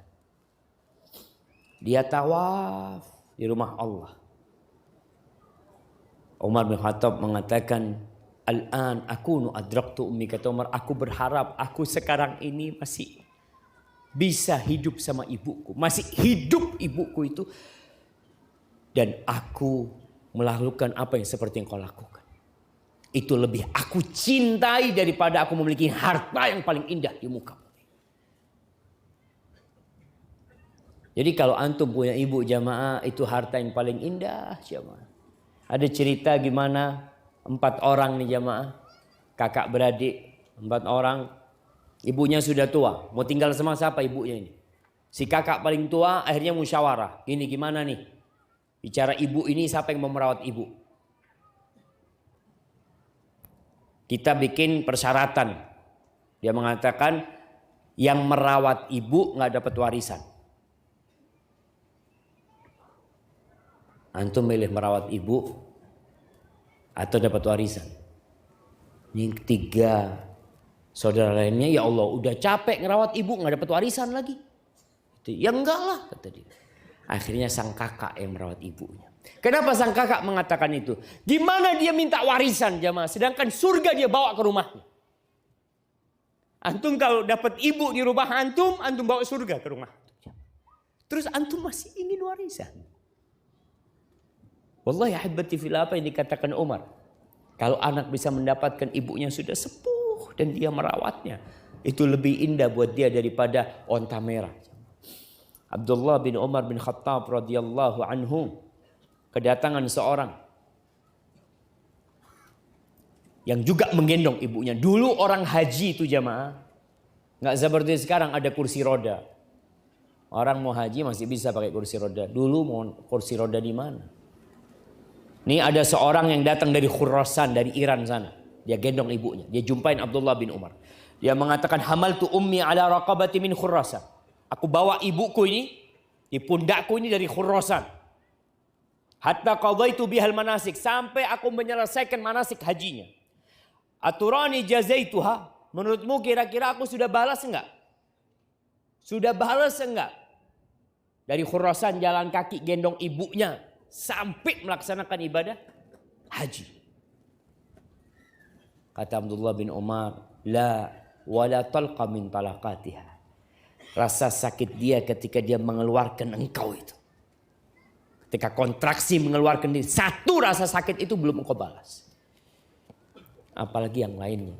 Dia tawaf di rumah Allah. Umar bin Khattab mengatakan, Al-an akunu adraktu ummi, kata Umar, aku berharap aku sekarang ini masih bisa hidup sama ibuku. Masih hidup ibuku itu. Dan aku melakukan apa yang seperti yang kau lakukan. Itu lebih aku cintai daripada aku memiliki harta yang paling indah di muka. Jadi kalau antum punya ibu jamaah, itu harta yang paling indah jamaah. Ada cerita gimana 4 orang nih jamaah, kakak beradik 4 orang, ibunya sudah tua, mau tinggal sama siapa ibunya ini? Si kakak paling tua akhirnya musyawarah, gini gimana nih? Bicara ibu ini siapa yang mau merawat ibu? Kita bikin persyaratan. Dia mengatakan yang merawat ibu nggak dapat warisan. Antum milih merawat ibu atau dapat warisan? Ini 3 saudara lainnya, ya Allah udah capek ngerawat ibu nggak dapat warisan lagi. Ya enggak lah kata dia. Akhirnya sang kakak yang merawat ibunya. Kenapa sang kakak mengatakan itu? Gimana dia minta warisan jamaah, sedangkan surga dia bawa ke rumahnya. Antum kalau dapat ibu di rumah antum bawa surga ke rumah. Terus antum masih ingin warisan. Wallahi ahibati fillah, apa yang dikatakan Umar. Kalau anak bisa mendapatkan ibunya sudah sepuh dan dia merawatnya, itu lebih indah buat dia daripada onta merah. Abdullah bin Umar bin Khattab radhiyallahu anhu kedatangan seorang yang juga menggendong ibunya. Dulu orang haji itu jamaah nggak seperti sekarang ada kursi roda. Orang mau haji masih bisa pakai kursi roda. Dulu mau kursi roda di mana? Nih ada seorang yang datang dari Khurasan, dari Iran sana. Dia gendong ibunya. Dia jumpain Abdullah bin Umar. Dia mengatakan, hamaltu ummi ala raqabati min Khurasan. Aku bawa ibuku ini di pundakku ini dari Khurasan. Hatta qadaitu bihal manasik, sampai aku menyelesaikan manasik hajinya. Aturani jazaituha. Menurutmu kira-kira aku sudah balas enggak? Sudah balas enggak? Dari Khurasan jalan kaki gendong ibunya sampai melaksanakan ibadah haji. Kata Abdullah bin Umar, la wala talqa min talaqatiha. Rasa sakit dia ketika dia mengeluarkan engkau itu. Ketika kontraksi mengeluarkan diri, satu rasa sakit itu belum engkau balas. Apalagi yang lainnya.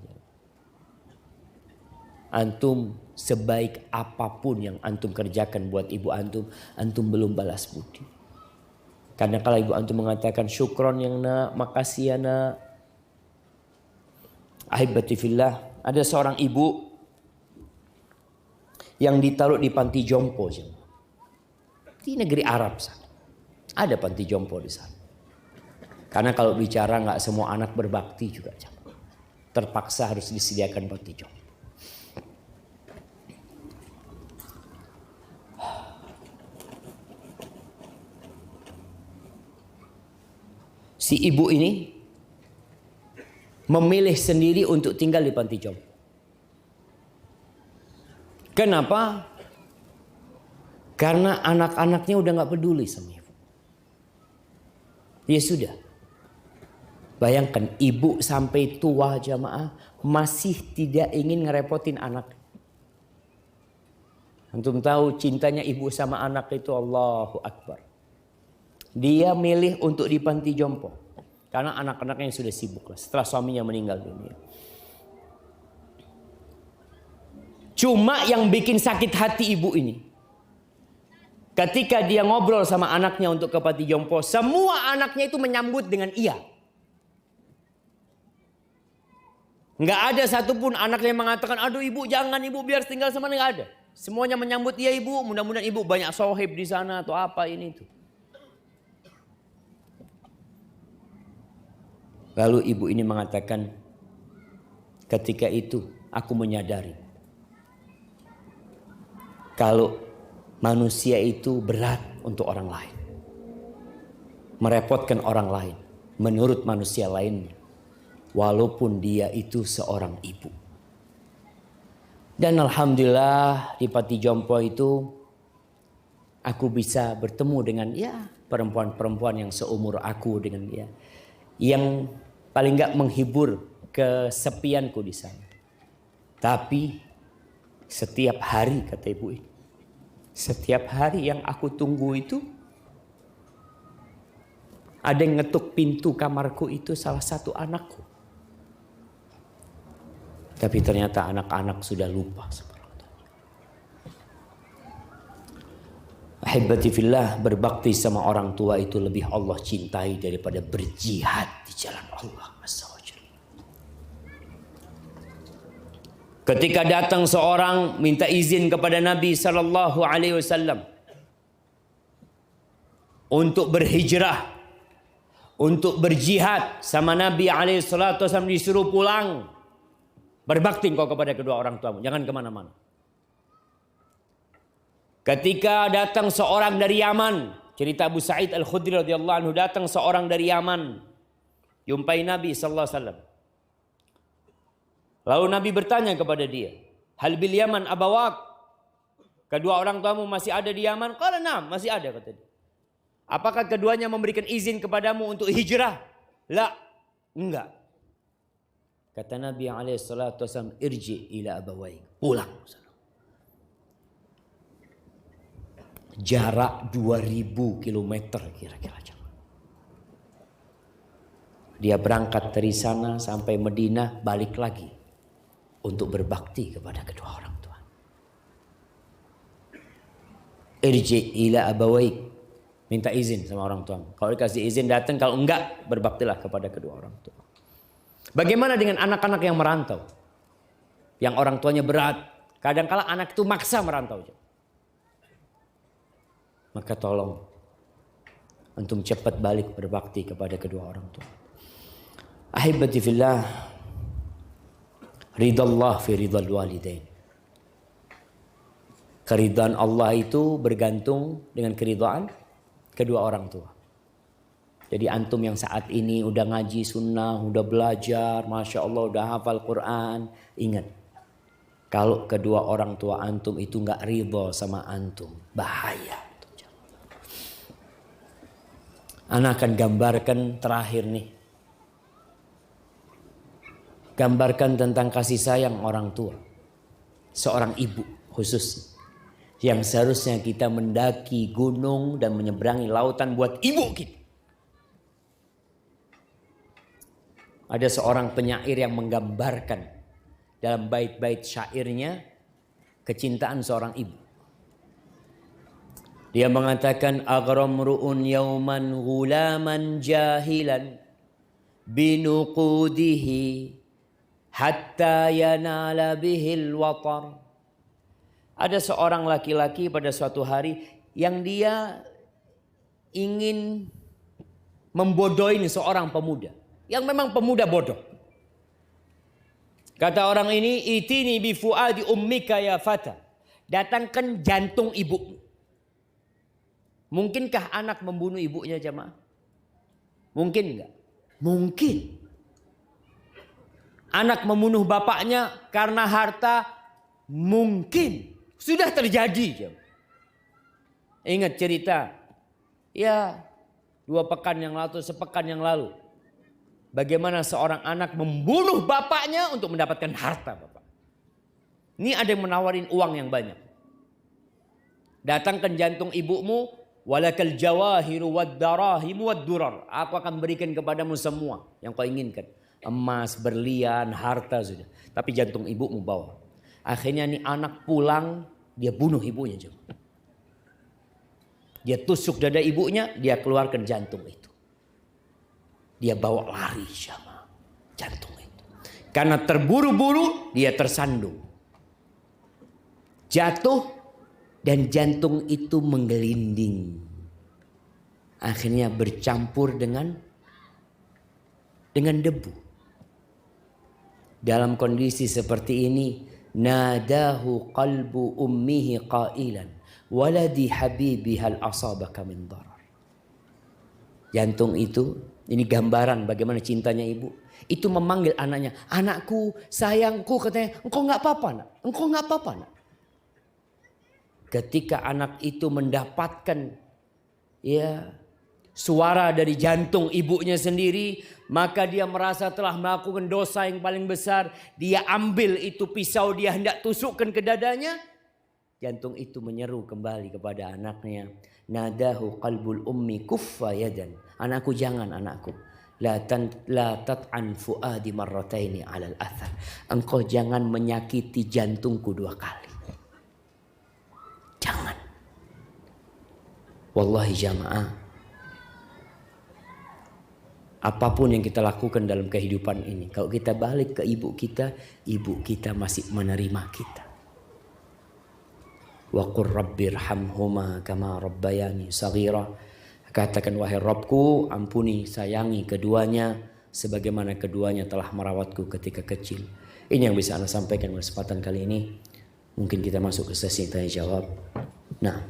Antum sebaik apapun yang antum kerjakan buat ibu antum, antum belum balas budi. Karena kalau ibu antum mengatakan syukron yang nak, makasih ya nak. Ahibati fillah, ada seorang ibu yang ditaruh di panti jompo di negeri Arab sana. Ada panti jompo di sana. Karena kalau bicara nggak semua anak berbakti juga, terpaksa harus disediakan panti jompo. Si ibu ini memilih sendiri untuk tinggal di panti jompo. Kenapa? Karena anak-anaknya udah gak peduli sama ibu. Ya sudah. Bayangkan ibu sampai tua jamaah masih tidak ingin ngerepotin anak. Antum tahu cintanya ibu sama anak itu Allahu Akbar. Dia milih untuk di panti jompo. Karena anak-anaknya sudah sibuk lah. Setelah suaminya meninggal dunia. Cuma yang bikin sakit hati ibu ini. Ketika dia ngobrol sama anaknya untuk ke panti jompo. Semua anaknya itu menyambut dengan iya. Nggak ada satupun anaknya yang mengatakan, aduh ibu jangan, ibu biar tinggal sama, nggak ada. Semuanya menyambut, iya ibu, mudah-mudahan ibu banyak sohib di sana atau apa ini itu. Lalu ibu ini mengatakan, ketika itu aku menyadari kalau manusia itu berat untuk orang lain, merepotkan orang lain menurut manusia lainnya, walaupun dia itu seorang ibu. Dan alhamdulillah di panti jompo itu aku bisa bertemu dengan perempuan-perempuan yang seumur aku dengan dia, yang paling enggak menghibur kesepianku di sana. Tapi setiap hari, kata ibu ini, setiap hari yang aku tunggu itu ada yang ngetuk pintu kamarku, itu salah satu anakku. Tapi ternyata anak-anak sudah lupa. Ahibati fillah, berbakti sama orang tua itu lebih Allah cintai daripada berjihad di jalan Allah Azza wa Jalla. Ketika datang seorang minta izin kepada Nabi sallallahu alaihi wasallam untuk berhijrah, untuk berjihad, sama Nabi alaihi salatu wasallam disuruh pulang. Berbakti engkau kepada kedua orang tuamu, jangan kemana-mana. Ketika datang seorang dari Yaman, cerita Abu Sa'id Al-Khudri radhiyallahu anhu, datang seorang dari Yaman, jumpai Nabi sallallahu alaihi wasallam. Lalu Nabi bertanya kepada dia, hal bil Yaman abawak? Kedua orang tuamu masih ada di Yaman? Qala na'am, masih ada, kata dia. Apakah keduanya memberikan izin kepadamu untuk hijrah? La, enggak. Kata Nabi alaihi salatu wasallam, irji ila abawaik, pulang. Jarak 2000 km kira-kira. Dia berangkat dari sana sampai Madinah, balik lagi untuk berbakti kepada kedua orang tua. Irji ila abawaik, minta izin sama orang tua. Kalau dikasih izin datang, kalau enggak berbaktilah kepada kedua orang tua. Bagaimana dengan anak-anak yang merantau? Yang orang tuanya berat. Kadang-kala anak itu maksa merantau. maka tolong antum cepat balik berbakti kepada kedua orang tua. Ahibati fillah, ridallah fi ridal walidain. Keridhaan Allah itu bergantung dengan keridhaan kedua orang tua. Jadi antum yang saat ini udah ngaji sunnah, udah belajar, Masya Allah udah hafal Quran. Ingat, kalau kedua orang tua antum itu gak ridho sama antum, bahaya. Ana akan gambarkan terakhir nih. Gambarkan tentang kasih sayang orang tua. Seorang ibu khusus. Yang seharusnya kita mendaki gunung dan menyeberangi lautan buat ibu kita. Ada seorang penyair yang menggambarkan dalam bait-bait syairnya kecintaan seorang ibu. Dia mengatakan aghram ru'un yauman ghulaman jahilan binuqudihi hatta yanala bihil watar. Ada seorang laki-laki pada suatu hari yang dia ingin membodohi seorang pemuda yang memang pemuda bodoh. Kata orang ini, itini bi fuadi ummika ya fata. Datangkan jantung ibumu. Mungkinkah anak membunuh ibunya jamaah? Mungkin enggak? Mungkin. Anak membunuh bapaknya karena harta? Mungkin. Sudah terjadi jamaah. Ingat cerita. Ya, 2 pekan yang lalu, sepekan yang lalu. Bagaimana seorang anak membunuh bapaknya untuk mendapatkan harta bapak. Ini ada yang menawarin uang yang banyak. Datangkan jantung ibumu. Walakal jawahiru wad darahimu wad durar. Aku akan berikan kepadamu semua yang kau inginkan. Emas, berlian, harta sudah. Tapi jantung ibumu bawa. Akhirnya nih anak pulang, dia bunuh ibunya juga. Dia tusuk dada ibunya, dia keluarkan jantung itu. Dia bawa lari sama jantung itu. Karena terburu-buru dia tersandung. Jatuh. Dan jantung itu menggelinding. Akhirnya bercampur dengan debu. Dalam kondisi seperti ini, nadahu qalbu ummihi qailan, waladi habibi hal asabaka min darar. Jantung itu, ini gambaran bagaimana cintanya ibu. Itu memanggil anaknya, anakku, sayangku, katanya, engkau nggak apa-apa nak, engkau nggak apa-apa nak. Ketika anak itu mendapatkan suara dari jantung ibunya sendiri, maka dia merasa telah melakukan dosa yang paling besar. Dia ambil itu pisau, dia hendak tusukkan ke dadanya. Jantung itu menyeru kembali kepada anaknya. Nadahu qalbul ummi kuffa yadan. Anakku jangan anakku. La tat'an fuadi marrataini alal athar. Engkau jangan menyakiti jantungku 2 kali. Jangan. Wallahi jamaah. Apapun yang kita lakukan dalam kehidupan ini, kalau kita balik ke ibu kita masih menerima kita. Wa qur rabbirhamhuma kama rabbayani shaghira. Katakan wahai Rabbku, ampuni, sayangi keduanya sebagaimana keduanya telah merawatku ketika kecil. Ini yang bisa Anda sampaikan pada kesempatan kali ini. Mungkin kita masuk ke sesi tanya jawab. Nah,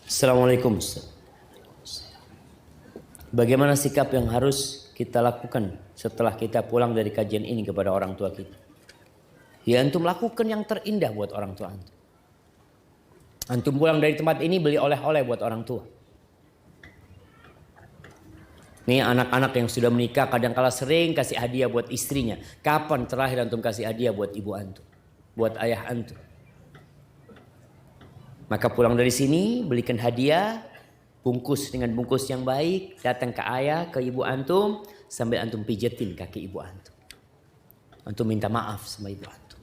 Assalamualaikum Ustaz. Bagaimana sikap yang harus kita lakukan setelah kita pulang dari kajian ini kepada orang tua kita? Ya antum lakukan yang terindah buat orang tua antum. Antum pulang dari tempat ini beli oleh-oleh buat orang tua. Nih anak-anak yang sudah menikah kadang-kala sering kasih hadiah buat istrinya. Kapan terakhir antum kasih hadiah buat ibu antum? Buat ayah antum? Maka pulang dari sini belikan hadiah. Bungkus dengan bungkus yang baik. Datang ke ayah, ke ibu antum. Sambil antum pijetin kaki ibu antum. Antum minta maaf sama ibu antum.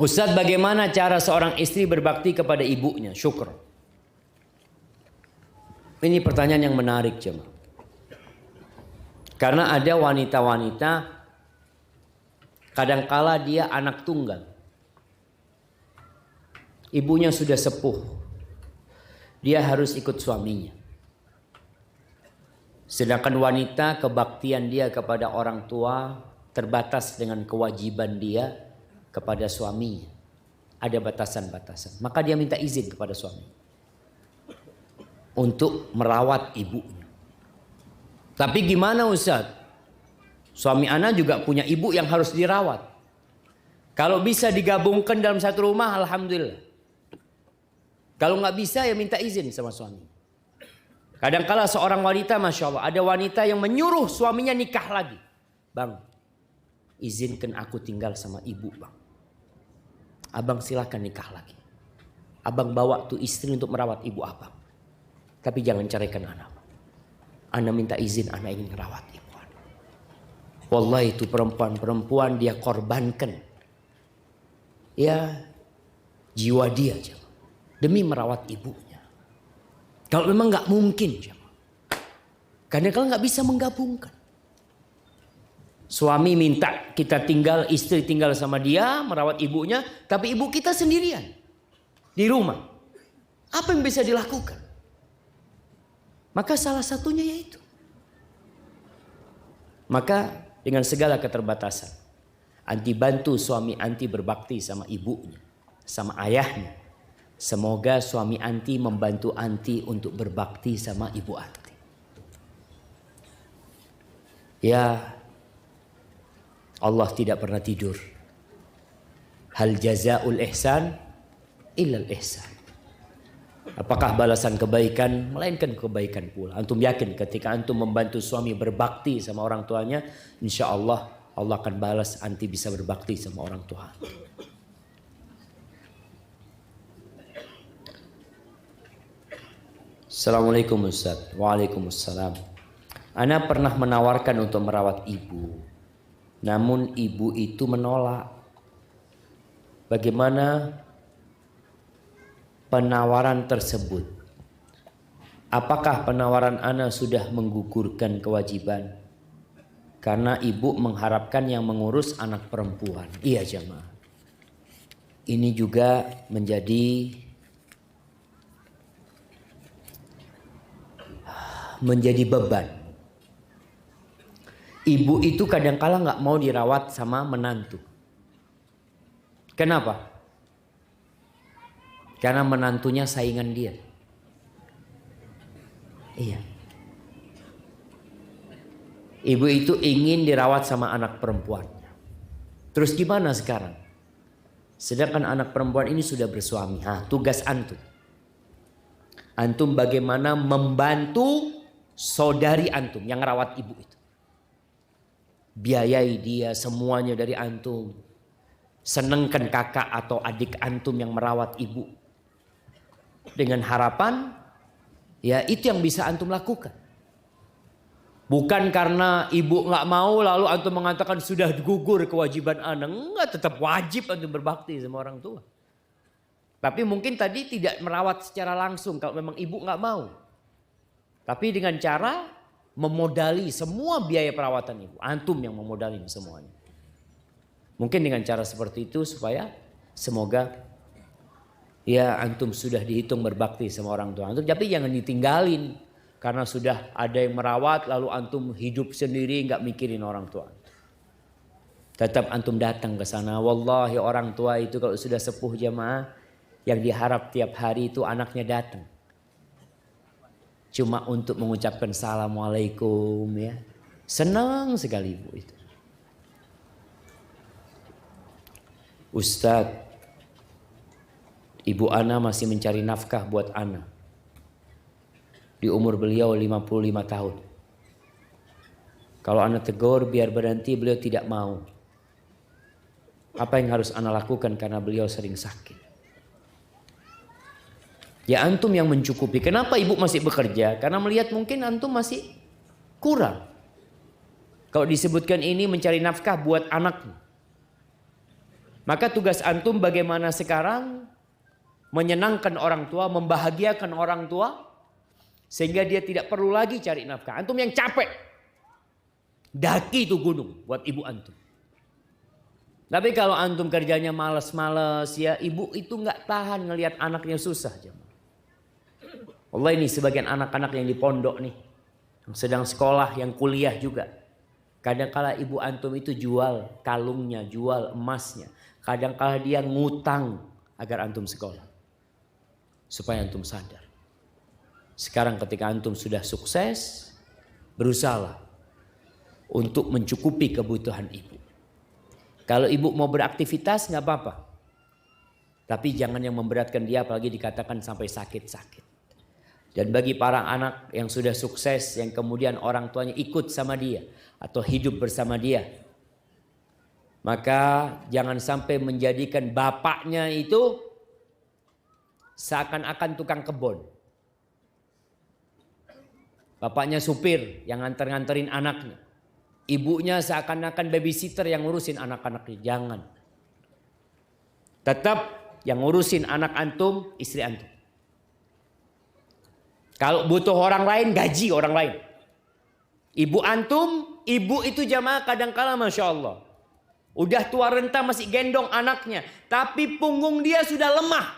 Ustadz, bagaimana cara seorang istri berbakti kepada ibunya? Syukur. Ini pertanyaan yang menarik, jemaah. Karena ada wanita-wanita kadangkala dia anak tunggal. Ibunya sudah sepuh. Dia harus ikut suaminya. Sedangkan wanita, kebaktian dia kepada orang tua terbatas dengan kewajiban dia kepada suaminya. Ada batasan-batasan. Maka dia minta izin kepada suami untuk merawat ibunya. Tapi gimana Ustaz? Suami ana juga punya ibu yang harus dirawat. Kalau bisa digabungkan dalam satu rumah, alhamdulillah. Kalau nggak bisa, ya minta izin sama suami. Kadangkala seorang wanita, Masya Allah, ada wanita yang menyuruh suaminya nikah lagi. Bang, izinkan aku tinggal sama ibu, bang. Abang silakan nikah lagi. Abang bawa tuh istri untuk merawat ibu abang. Tapi jangan ceraikan anak. Anak minta izin, anak ingin merawat ibu anak. Wallahi itu perempuan dia korbankan. Ya jiwa dia aja. Demi merawat ibunya. Kalau memang nggak mungkin. Karena kalau nggak bisa menggabungkan. Suami minta kita tinggal, istri tinggal sama dia, merawat ibunya. Tapi ibu kita sendirian. Di rumah. Apa yang bisa dilakukan? Maka salah satunya yaitu. Maka dengan segala keterbatasan. Anti bantu suami anti berbakti sama ibunya. Sama ayahnya. Semoga suami anti membantu anti untuk berbakti sama ibu anti. Ya, Allah tidak pernah tidur. Hal jazaul ihsan illal ihsan. Apakah balasan kebaikan melainkan kebaikan pula. Antum yakin ketika antum membantu suami berbakti sama orang tuanya, insya Allah Allah akan balas anti bisa berbakti sama orang tua. Assalamualaikum Ustaz. Waalaikumsalam. Ana pernah menawarkan untuk merawat ibu. Namun ibu itu menolak. Bagaimana penawaran tersebut? Apakah penawaran ana sudah menggugurkan kewajiban? Karena ibu mengharapkan yang mengurus anak perempuan. Iya jemaah. Ini juga menjadi beban. Ibu itu kadangkala nggak mau dirawat sama menantu. Kenapa? Karena menantunya saingan dia. Iya. Ibu itu ingin dirawat sama anak perempuannya. Terus gimana sekarang? Sedangkan anak perempuan ini sudah bersuami. Tugas antum. Antum bagaimana membantu saudari antum yang merawat ibu itu. Biayai dia semuanya dari antum. Senengkan kakak atau adik antum yang merawat ibu. Dengan harapan, ya itu yang bisa antum lakukan. Bukan karena ibu nggak mau lalu antum mengatakan sudah gugur kewajiban anak. Enggak, tetap wajib antum berbakti sama orang tua. Tapi mungkin tadi tidak merawat secara langsung kalau memang ibu nggak mau. Tapi dengan cara memodali semua biaya perawatan ibu. Antum yang memodali semuanya. Mungkin dengan cara seperti itu supaya semoga ya antum sudah dihitung berbakti sama orang tua antum. Tapi jangan ditinggalin. Karena sudah ada yang merawat lalu antum hidup sendiri nggak mikirin orang tua. Tetap antum datang ke sana. Wallahi orang tua itu kalau sudah sepuh jamaah yang diharap tiap hari itu anaknya datang. Cuma untuk mengucapkan assalamualaikum ya. Senang sekali ibu itu. Ustadz, ibu ana masih mencari nafkah buat ana. Di umur beliau 55 tahun. Kalau ana tegur biar berhenti, beliau tidak mau. Apa yang harus ana lakukan karena beliau sering sakit? Ya antum yang mencukupi. Kenapa ibu masih bekerja? Karena melihat mungkin antum masih kurang. Kalau disebutkan ini mencari nafkah buat anaknya. Maka tugas antum bagaimana sekarang menyenangkan orang tua, membahagiakan orang tua, sehingga dia tidak perlu lagi cari nafkah. Antum yang capek, daki itu gunung buat ibu antum. Tapi kalau antum kerjanya males-males, ya ibu itu nggak tahan ngelihat anaknya susah. Allah, ini sebagian anak-anak yang di pondok nih, yang sedang sekolah, yang kuliah juga. Kadang-kala ibu antum itu jual kalungnya, jual emasnya. Kadang-kala dia ngutang agar antum sekolah, supaya antum sadar. Sekarang ketika antum sudah sukses, berusahalah untuk mencukupi kebutuhan ibu. Kalau ibu mau beraktivitas nggak apa-apa, tapi jangan yang memberatkan dia, apalagi dikatakan sampai sakit-sakit. Dan bagi para anak yang sudah sukses, yang kemudian orang tuanya ikut sama dia atau hidup bersama dia, maka jangan sampai menjadikan bapaknya itu seakan-akan tukang kebun. Bapaknya supir yang nganter-nganterin anaknya. Ibunya seakan-akan babysitter yang ngurusin anak-anaknya. Jangan. Tetap yang ngurusin anak antum, istri antum. Kalau butuh orang lain, gaji orang lain. Ibu antum, ibu itu jamaah kadang-kala Masya Allah. Udah tua renta masih gendong anaknya. Tapi punggung dia sudah lemah.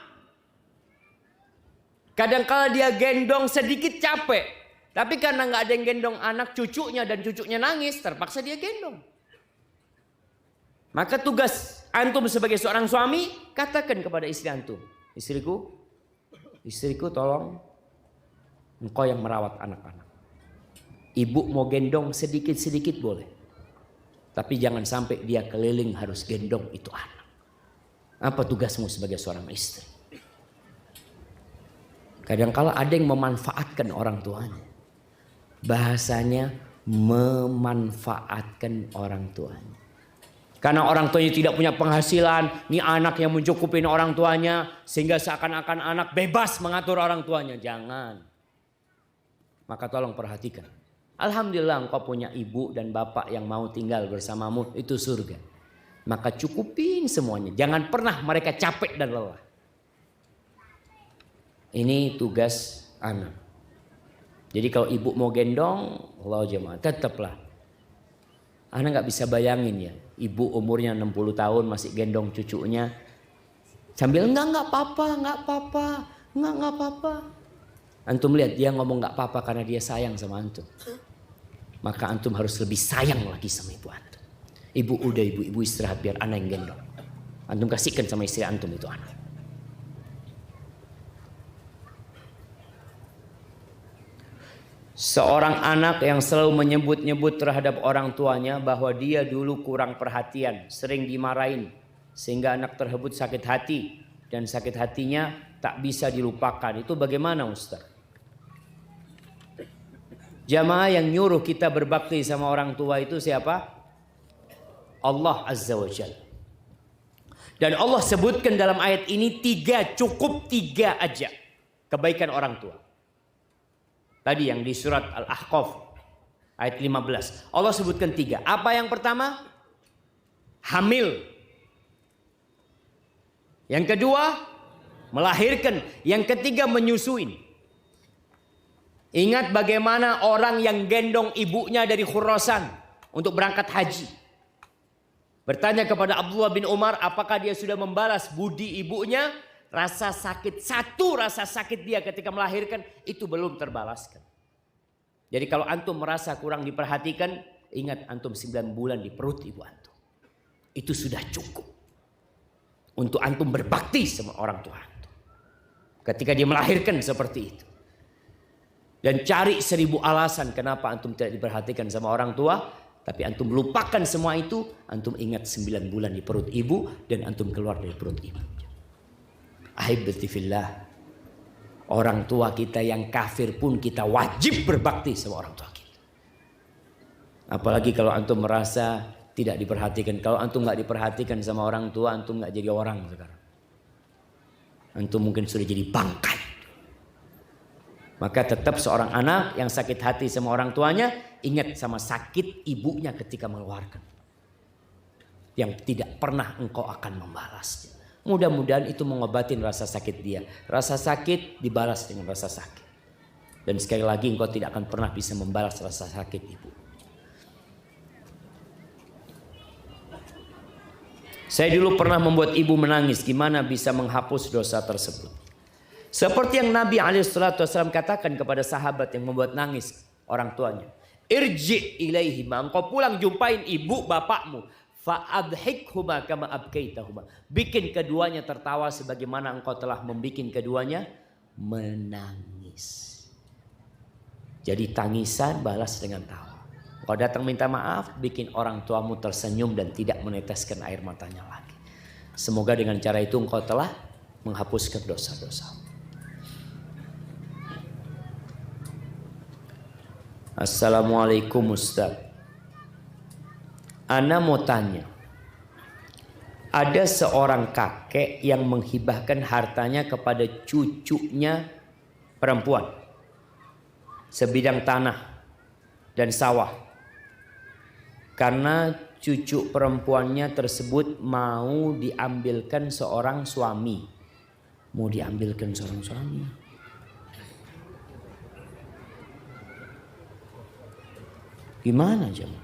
Kadang-kala dia gendong sedikit capek. Tapi karena nggak ada yang gendong anak cucunya dan cucunya nangis, terpaksa dia gendong. Maka tugas antum sebagai seorang suami, katakan kepada istri antum. Istriku tolong engkau yang merawat anak-anak. Ibu mau gendong sedikit-sedikit boleh. Tapi jangan sampai dia keliling harus gendong itu anak. Apa tugasmu sebagai seorang istri? Kadang-kala ada yang memanfaatkan orang tuanya. Bahasanya memanfaatkan orang tuanya. Karena orang tuanya tidak punya penghasilan, ini anak yang mencukupin orang tuanya, sehingga seakan-akan anak bebas mengatur orang tuanya. Jangan. Maka tolong perhatikan. Alhamdulillah engkau punya ibu dan bapak yang mau tinggal bersamamu, itu surga. Maka cukupin semuanya. Jangan pernah mereka capek dan lelah. Ini tugas anak. Jadi kalau ibu mau gendong, Allah jemaah, tetaplah. Anak nggak bisa bayangin ya, ibu umurnya 60 tahun masih gendong cucunya. Sambil enggak apa-apa. Antum lihat dia ngomong nggak apa-apa karena dia sayang sama antum. Maka antum harus lebih sayang lagi sama ibu antum. Ibu istirahat biar anak yang gendong. Antum kasihkan sama istri antum itu anak. Seorang anak yang selalu menyebut-nyebut terhadap orang tuanya bahwa dia dulu kurang perhatian, sering dimarahin, sehingga anak tersebut sakit hati dan sakit hatinya tak bisa dilupakan. Itu bagaimana Ustaz? Jamaah yang nyuruh kita berbakti sama orang tua itu siapa? Allah Azza wa Jalla. Dan Allah sebutkan dalam ayat ini cukup tiga aja kebaikan orang tua. Tadi yang di surat Al-Ahqaf ayat 15. Allah sebutkan 3. Apa yang pertama? Hamil. Yang kedua, melahirkan. Yang ketiga, menyusuin. Ingat bagaimana orang yang gendong ibunya dari Khurasan untuk berangkat haji. Bertanya kepada Abdullah bin Umar, apakah dia sudah membalas budi ibunya? Rasa sakit dia ketika melahirkan itu belum terbalaskan. Jadi kalau antum merasa kurang diperhatikan, ingat antum 9 bulan di perut ibu antum. Itu sudah cukup untuk antum berbakti sama orang tua antum. Ketika dia melahirkan seperti itu. Dan cari 1000 alasan kenapa antum tidak diperhatikan sama orang tua. Tapi antum lupakan semua itu. Antum ingat 9 bulan di perut ibu dan antum keluar dari perut ibu. Ahibati fillah, orang tua kita yang kafir pun kita wajib berbakti sama orang tua kita. Apalagi kalau antum merasa tidak diperhatikan. Kalau antum nggak diperhatikan sama orang tua, antum nggak jadi orang sekarang. Antum mungkin sudah jadi bangkai. Maka tetap seorang anak yang sakit hati sama orang tuanya, ingat sama sakit ibunya ketika mengeluarkan. yang tidak pernah engkau akan membalasnya. Mudah-mudahan itu mengobatin rasa sakit dia. Rasa sakit dibalas dengan rasa sakit. Dan sekali lagi engkau tidak akan pernah bisa membalas rasa sakit ibu. Saya dulu pernah membuat ibu menangis. Gimana bisa menghapus dosa tersebut? Seperti yang Nabi SAW katakan kepada sahabat yang membuat nangis orang tuanya. Irji ilaihima. Engkau pulang jumpain ibu bapakmu. Fa'adhikhuma kama abkaitahuma. Bikin keduanya tertawa sebagaimana engkau telah membikin keduanya menangis. Jadi tangisan balas dengan tawa. Engkau datang minta maaf, bikin orang tuamu tersenyum dan tidak meneteskan air matanya lagi. Semoga dengan cara itu engkau telah menghapuskan dosa-dosa. Assalamualaikum Ustaz. Ana mau tanya, ada seorang kakek yang menghibahkan hartanya kepada cucunya perempuan, sebidang tanah dan sawah, karena cucu perempuannya tersebut mau diambilkan seorang suami. Mau diambilkan seorang suami. Gimana jemaah?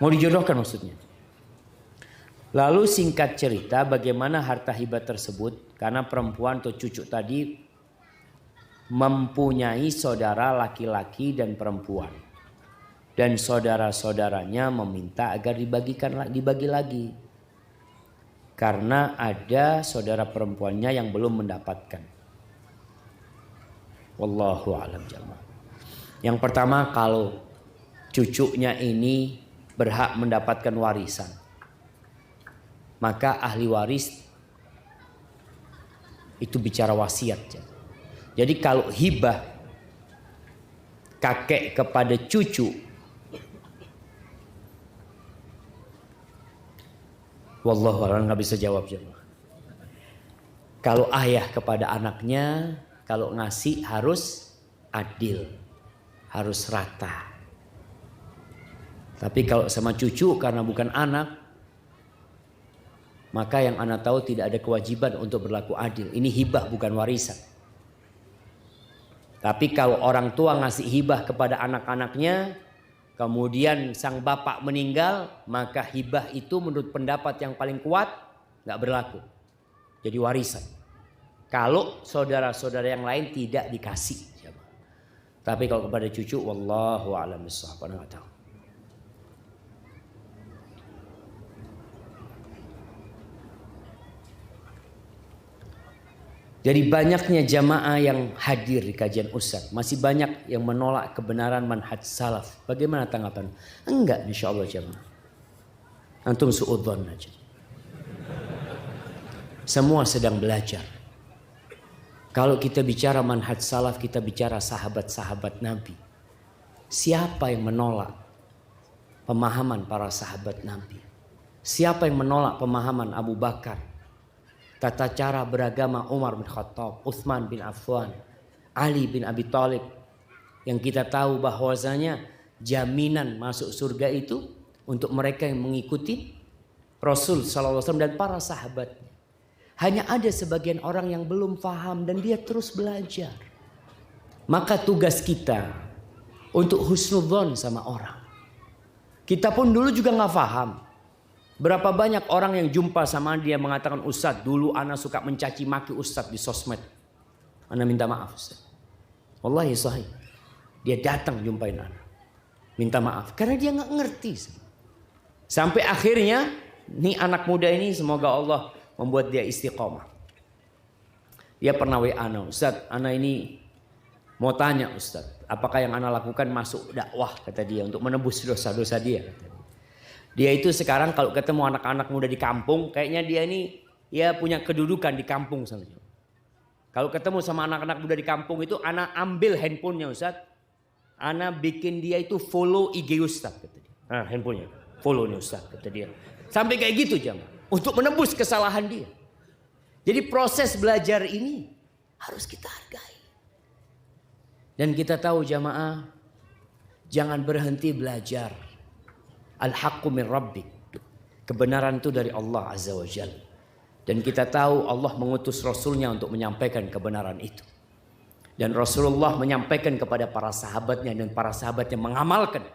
Mau dijodohkan maksudnya. Lalu singkat cerita bagaimana harta hibah tersebut. Karena perempuan atau cucu tadi mempunyai saudara laki-laki dan perempuan. Dan saudara-saudaranya meminta agar dibagi lagi. Karena ada saudara perempuannya yang belum mendapatkan. Wallahu a'lam jamaah. Yang pertama, kalau cucunya ini berhak mendapatkan warisan, maka ahli waris itu bicara wasiat. Jadi kalau hibah kakek kepada cucu, wallahu a'lam, nggak bisa jawab jemaah. Kalau ayah kepada anaknya, kalau ngasih harus adil, harus rata. Tapi kalau sama cucu karena bukan anak, maka yang anak tahu tidak ada kewajiban untuk berlaku adil. Ini hibah bukan warisan. Tapi kalau orang tua ngasih hibah kepada anak-anaknya, kemudian sang bapak meninggal, maka hibah itu menurut pendapat yang paling kuat nggak berlaku. Jadi warisan. Kalau saudara-saudara yang lain tidak dikasih. Tapi kalau kepada cucu, wallahu a'lam bishawab, nggak tahu. Jadi banyaknya jamaah yang hadir di kajian Ustaz, masih banyak yang menolak kebenaran manhaj salaf. Bagaimana tanggapan? Enggak, insya Allah jamaah. Antum suudzon aja. Semua sedang belajar. Kalau kita bicara manhaj salaf, kita bicara sahabat-sahabat Nabi. Siapa yang menolak pemahaman para sahabat Nabi? Siapa yang menolak pemahaman Abu Bakar? Tata cara beragama Umar bin Khattab, Utsman bin Affan, Ali bin Abi Thalib. Yang kita tahu bahwasanya jaminan masuk surga itu untuk mereka yang mengikuti Rasul SAW dan para sahabatnya. Hanya ada sebagian orang yang belum paham dan dia terus belajar. Maka tugas kita untuk husnudzon sama orang. Kita pun dulu juga gak paham. Berapa banyak orang yang jumpa sama dia mengatakan, Ustadz dulu ana suka mencaci maki Ustadz di sosmed. Ana minta maaf Ustadz. Wallahi sahih. Dia datang jumpain ana. Minta maaf. Karena dia gak ngerti. Sampai akhirnya nih anak muda ini semoga Allah membuat dia istiqomah. Dia pernah WA ana, Ustadz ana ini mau tanya Ustadz. Apakah yang ana lakukan masuk dakwah kata dia untuk menebus dosa-dosa dia. Dia itu sekarang kalau ketemu anak-anak muda di kampung, kayaknya dia ini ya punya kedudukan di kampung saja. Kalau ketemu sama anak-anak muda di kampung itu, ana ambil handphonenya Ustaz, ana bikin dia itu follow IG Ustaz kata dia. Nah, handphonenya, follow nih Ustaz kata dia. Sampai kayak gitu jamaah, untuk menebus kesalahan dia. Jadi proses belajar ini harus kita hargai. Dan kita tahu jamaah, jangan berhenti belajar. Al-haqqu min rabbik. Kebenaran itu dari Allah Azza wa Jalla. Dan kita tahu Allah mengutus Rasulnya untuk menyampaikan kebenaran itu. Dan Rasulullah menyampaikan kepada para sahabatnya dan para sahabatnya mengamalkan.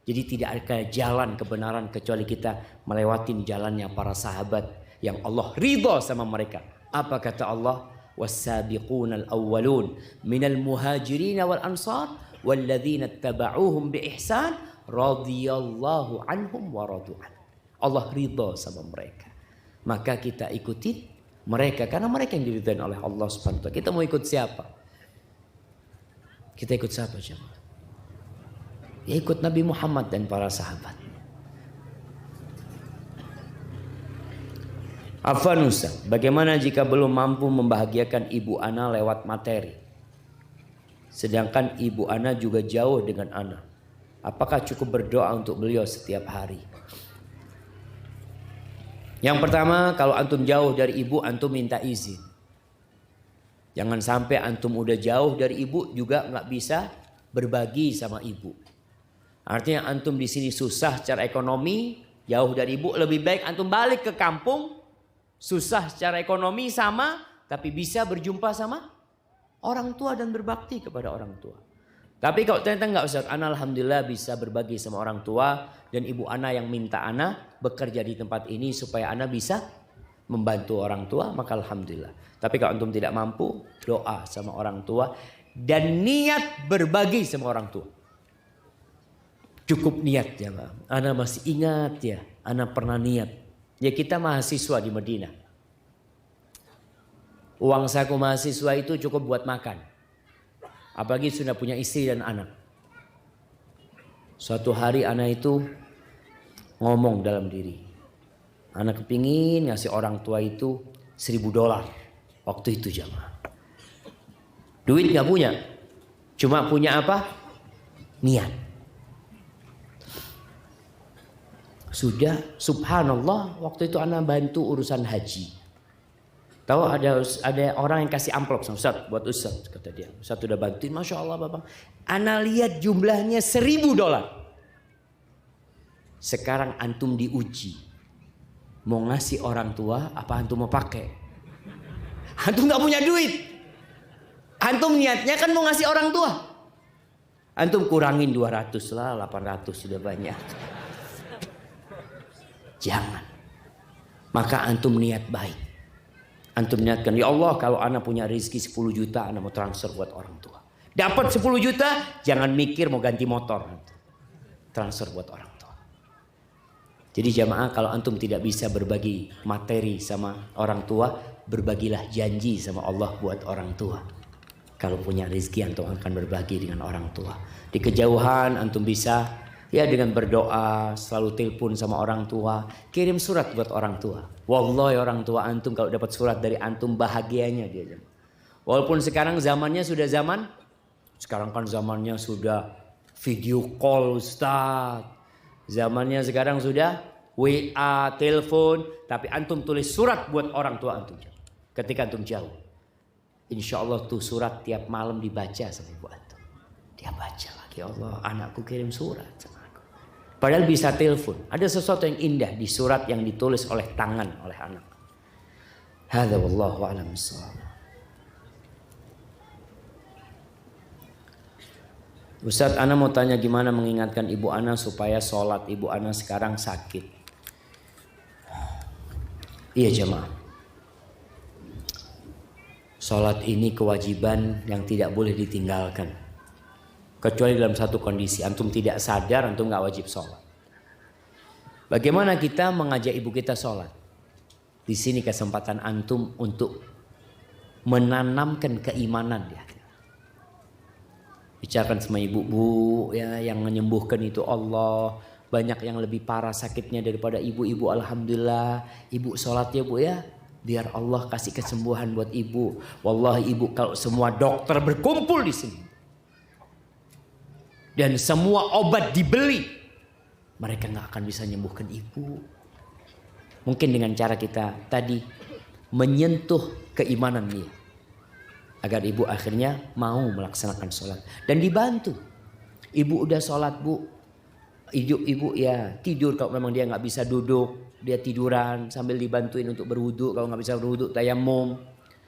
Jadi tidak ada jalan kebenaran kecuali kita melewatin jalannya para sahabat yang Allah ridha sama mereka. Apa kata Allah? Was-sabiqunal awwalun minal muhajirin wal ansar walladzina ittaba'uuhum bi ihsan radhiyallahu anhum wa radu an. Allah ridha sama mereka. Maka kita ikutin mereka karena mereka yang diridhai oleh Allah Subhanahu wa taala. Kita mau ikut siapa? Kita ikut siapa jemaah? Ya ikut Nabi Muhammad dan para sahabat. Afanusa, bagaimana jika belum mampu membahagiakan ibu ana lewat materi? Sedangkan ibu ana juga jauh dengan ana. Apakah cukup berdoa untuk beliau setiap hari? Yang pertama, kalau antum jauh dari ibu, antum minta izin. Jangan sampai antum udah jauh dari ibu juga nggak bisa berbagi sama ibu. Artinya antum di sini susah secara ekonomi, jauh dari ibu, lebih baik antum balik ke kampung, susah secara ekonomi sama, tapi bisa berjumpa sama orang tua dan berbakti kepada orang tua. Tapi kalau ternyata enggak Ustaz, ana alhamdulillah bisa berbagi sama orang tua dan ibu ana yang minta ana bekerja di tempat ini supaya ana bisa membantu orang tua, maka alhamdulillah. Tapi kalau antum tidak mampu, doa sama orang tua dan niat berbagi sama orang tua. Cukup niat ya Pak. Ana masih ingat ya, ana pernah niat. Ya kita mahasiswa di Madinah. Uang saku mahasiswa itu cukup buat makan. Apalagi sudah punya istri dan anak. Suatu hari anak itu ngomong dalam diri. Anak kepingin ngasih orang tua itu $1.000 waktu itu jamaah. Duit gak punya. Cuma punya apa? Niat. Sudah subhanallah waktu itu anak bantu urusan haji. Tahu ada orang yang kasih amplop sama Ustaz buat Ustaz kata dia. Ustaz udah bantuin, Masya Allah Bapak. Anak lihat jumlahnya $1.000. Sekarang antum diuji. Mau ngasih orang tua apa antum mau pakai? Antum gak punya duit. Antum niatnya kan mau ngasih orang tua. Antum kurangin 200 lah, 800 sudah banyak. Jangan. Maka antum niat baik. Antum niatkan, ya Allah kalau anak punya rezeki 10 juta anak mau transfer buat orang tua. Dapat 10 juta, jangan mikir mau ganti motor. Transfer buat orang tua. Jadi jamaah kalau antum tidak bisa berbagi materi sama orang tua, berbagilah janji sama Allah buat orang tua. Kalau punya rezeki antum akan berbagi dengan orang tua. Di kejauhan antum bisa ya dengan berdoa, selalu telepon sama orang tua, kirim surat buat orang tua. Wallahi orang tua antum kalau dapat surat dari antum bahagianya dia. Walaupun sekarang zamannya sudah sekarang kan zamannya sudah video call Ustaz. Zamannya sekarang sudah WA, telepon, tapi antum tulis surat buat orang tua antum. Ketika antum jauh. Insya Allah tuh surat tiap malam dibaca sama ibu antum. Dia baca lagi, ya Allah anakku kirim surat. Padahal bisa telepon. Ada sesuatu yang indah di surat yang ditulis oleh tangan oleh anak. Hadza wallahu a'lam bissawab. Ustaz, ana mau tanya gimana mengingatkan ibu ana supaya sholat. Ibu ana sekarang sakit. Iya jemaah. Sholat ini kewajiban yang tidak boleh ditinggalkan. Kecuali dalam satu kondisi, antum tidak sadar, antum gak wajib sholat. Bagaimana kita mengajak ibu kita sholat? Di sini kesempatan antum untuk menanamkan keimanan dia. Bicarakan sama ibu, bu, ya yang menyembuhkan itu Allah. Banyak yang lebih parah sakitnya daripada ibu. Alhamdulillah, ibu sholat ya bu ya. Biar Allah kasih kesembuhan buat ibu. Wallahi ibu kalau semua dokter berkumpul di sini. Dan semua obat dibeli, mereka gak akan bisa menyembuhkan ibu. Mungkin dengan cara kita tadi menyentuh keimanan dia, agar ibu akhirnya mau melaksanakan sholat dan dibantu. Ibu udah sholat bu, Ibu ya tidur kalau memang dia nggak bisa duduk, dia tiduran sambil dibantuin untuk berwudu. Kalau nggak bisa berwudu, tayamum.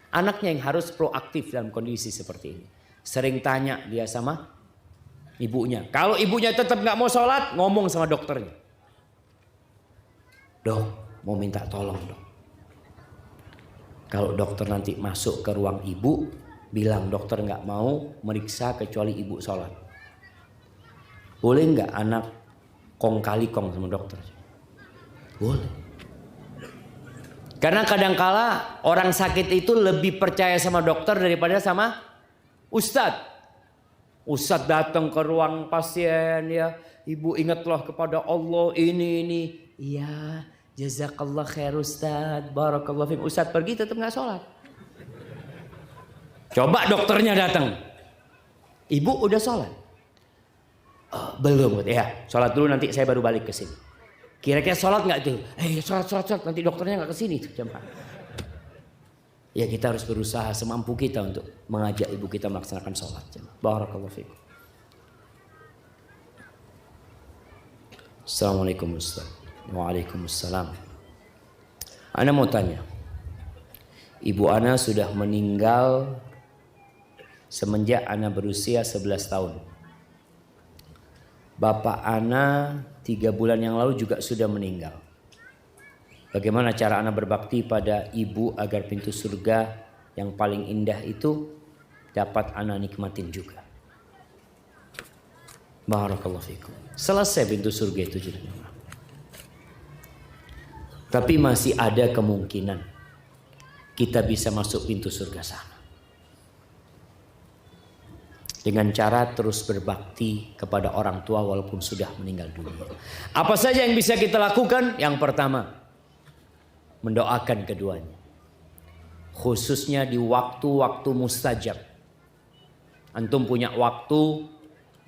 Anaknya yang harus proaktif dalam kondisi seperti ini. Sering tanya dia sama ibunya. Kalau ibunya tetap nggak mau sholat, ngomong sama dokternya. Dok, mau minta tolong dok. Kalau dokter nanti masuk ke ruang ibu, bilang dokter nggak mau meriksa kecuali ibu sholat. Boleh nggak anak kong kali kong sama dokter? Boleh. Karena kadangkala orang sakit itu lebih percaya sama dokter daripada sama ustadz. Ustadz datang ke ruang pasien ya, ibu ingatlah kepada Allah ini. Iya, jazakallah khair Ustadz, barakallah fiik. Ustadz pergi tetap nggak sholat. Coba dokternya datang, ibu udah sholat? Belum ya, sholat dulu nanti saya baru balik ke sini. Kira-kira sholat nggak tuh? Sholat nanti dokternya nggak ke sini tuh jam. Ya kita harus berusaha semampu kita untuk mengajak ibu kita melaksanakan sholat. Barakallahu fiikum. Assalamualaikum Ustaz. Waalaikumsalam. Ana mau tanya. Ibu Ana sudah meninggal semenjak Ana berusia 11 tahun. Bapak Ana 3 bulan yang lalu juga sudah meninggal. Bagaimana cara Ana berbakti pada ibu agar pintu surga yang paling indah itu dapat Ana nikmatin juga. Barakallahu fikum. Selesai pintu surga itu jadi. Tapi masih ada kemungkinan kita bisa masuk pintu surga sana. Dengan cara terus berbakti kepada orang tua walaupun sudah meninggal dunia. Apa saja yang bisa kita lakukan? Yang pertama, mendoakan keduanya. Khususnya di waktu-waktu mustajab. Antum punya waktu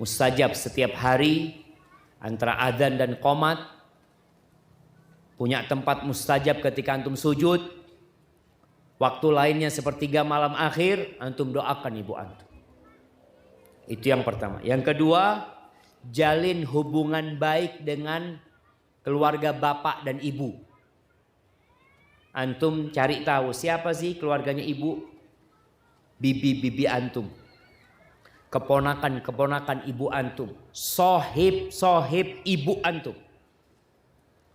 mustajab setiap hari antara adzan dan qomat. Punya tempat mustajab ketika antum sujud. Waktu lainnya sepertiga malam akhir, antum doakan ibu antum. Itu yang pertama. Yang kedua, jalin hubungan baik dengan keluarga bapak dan ibu. Antum cari tahu siapa sih keluarganya ibu, bibi antum, keponakan ibu antum, sohib ibu antum.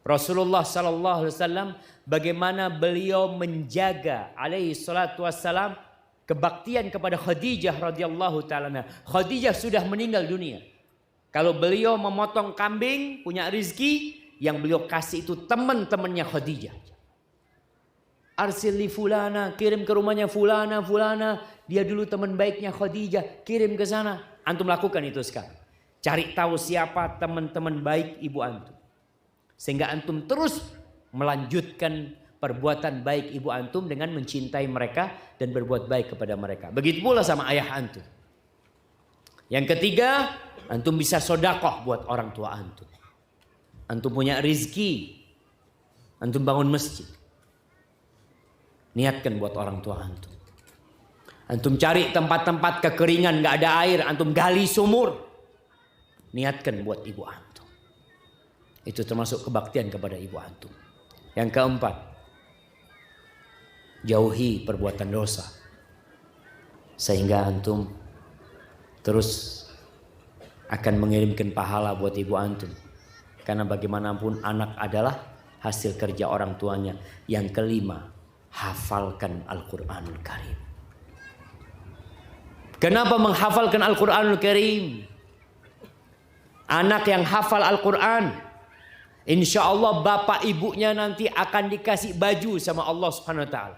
Rasulullah Sallallahu Alaihi Wasallam bagaimana beliau menjaga alaihi salatu wassalam kebaktian kepada Khadijah radhiyallahu taala. Khadijah sudah meninggal dunia. Kalau beliau memotong kambing punya rizki, yang beliau kasih itu teman-temannya Khadijah. Arsili fulana, kirim ke rumahnya fulana. Dia dulu teman baiknya Khadijah, kirim ke sana. Antum lakukan itu sekarang. Cari tahu siapa teman-teman baik ibu antum. Sehingga antum terus melanjutkan perbuatan baik ibu antum dengan mencintai mereka dan berbuat baik kepada mereka. Begitu pula sama ayah antum. Yang ketiga, antum bisa sodakoh buat orang tua antum. Antum punya rizki, antum bangun masjid. Niatkan buat orang tua antum. Antum cari tempat-tempat kekeringan, gak ada air, antum gali sumur. Niatkan buat ibu antum. Itu termasuk kebaktian kepada ibu antum. Yang keempat, jauhi perbuatan dosa. Sehingga antum terus akan mengirimkan pahala buat ibu antum. Karena bagaimanapun anak adalah hasil kerja orang tuanya. Yang kelima, hafalkan Al-Quranul Karim. Kenapa menghafalkan Al-Quranul Karim? Anak yang hafal Al-Quran, insya Allah bapak ibunya nanti akan dikasih baju sama Allah Subhanahu Wa Taala.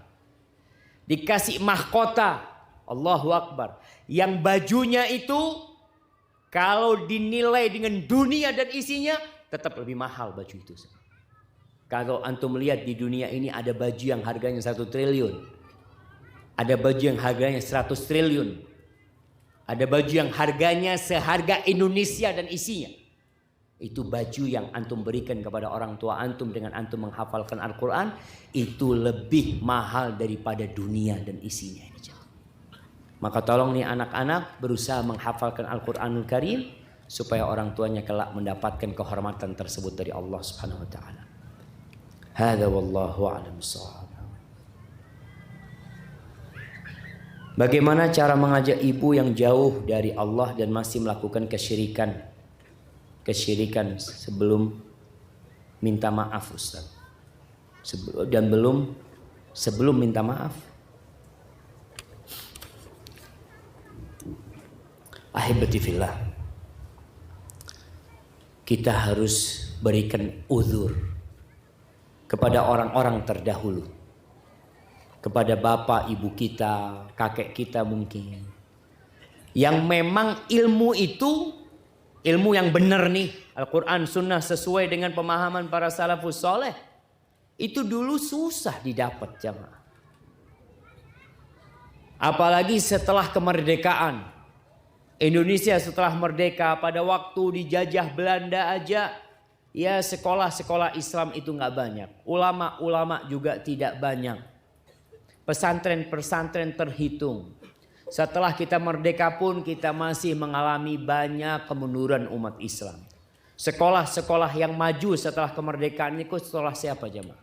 Dikasih mahkota, Allahu Akbar. Yang bajunya itu kalau dinilai dengan dunia dan isinya tetap lebih mahal baju itu. Kalau antum melihat di dunia ini ada baju yang harganya 1 triliun. Ada baju yang harganya 100 triliun. Ada baju yang harganya seharga Indonesia dan isinya. Itu baju yang antum berikan kepada orang tua antum dengan antum menghafalkan Al-Quran. Itu lebih mahal daripada dunia dan isinya. Maka tolong nih anak-anak berusaha menghafalkan Al-Quranul Karim. supaya orang tuanya kelak mendapatkan kehormatan tersebut dari Allah Subhanahu wa taala. Hadza wallahu a'lam bissawab. Bagaimana cara mengajak ibu yang jauh dari Allah dan masih melakukan kesyirikan sebelum minta maaf, Ustaz? Sebelum minta maaf. Ahibati fillah, kita harus berikan uzur kepada orang-orang terdahulu, kepada bapak ibu kita, kakek kita mungkin, yang memang ilmu itu ilmu yang benar nih, Al-Quran Sunnah sesuai dengan pemahaman para salafus soleh, itu dulu susah didapat jamaah. Apalagi setelah kemerdekaan Indonesia, setelah merdeka, pada waktu dijajah Belanda aja, ya sekolah-sekolah Islam itu nggak banyak, ulama-ulama juga tidak banyak, pesantren-pesantren terhitung. Setelah kita merdeka pun kita masih mengalami banyak kemunduran umat Islam. Sekolah-sekolah yang maju setelah kemerdekaan itu sekolah siapa jemaah?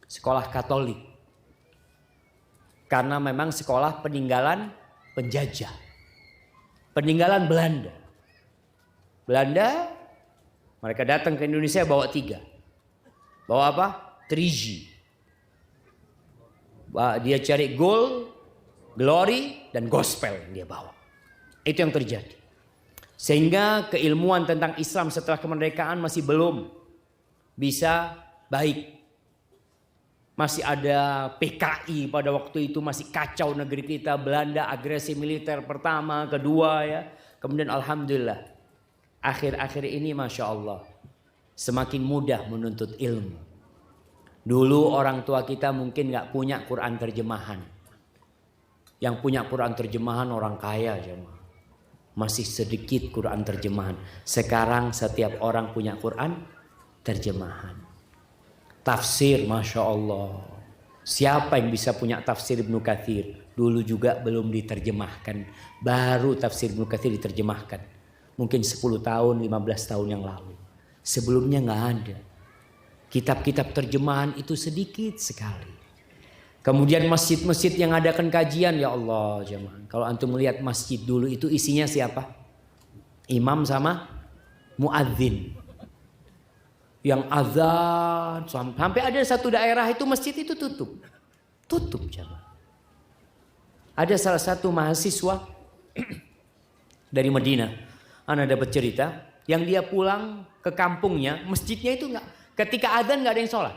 Sekolah Katolik. Karena memang sekolah peninggalan penjajah, peninggalan Belanda. Belanda, mereka datang ke Indonesia bawa 3. Bawa apa? 3G. Dia cari gold, glory, dan gospel yang dia bawa. Itu yang terjadi. Sehingga keilmuan tentang Islam setelah kemerdekaan masih belum bisa baik. Masih ada PKI pada waktu itu, masih kacau negeri kita. Belanda agresi militer pertama, kedua ya. Kemudian alhamdulillah akhir-akhir ini Masya Allah semakin mudah menuntut ilmu. Dulu orang tua kita mungkin gak punya Quran terjemahan. Yang punya Quran terjemahan orang kaya jemaah. Masih sedikit Quran terjemahan. Sekarang setiap orang punya Quran terjemahan. Tafsir Masya Allah. Siapa yang bisa punya tafsir Ibnu Katsir? Dulu juga belum diterjemahkan. Baru tafsir Ibnu Katsir diterjemahkan. Mungkin 10 tahun, 15 tahun yang lalu. Sebelumnya gak ada. Kitab-kitab terjemahan itu sedikit sekali. Kemudian masjid-masjid yang adakan kajian, ya Allah jemaah. Kalau antum melihat masjid dulu itu isinya siapa? Imam sama muadzin. Yang azan sampai ada satu daerah itu masjid itu tutup jemaah. Ada salah satu mahasiswa dari Madinah, ana dapat cerita, yang dia pulang ke kampungnya, masjidnya itu enggak, ketika azan enggak ada yang sholat.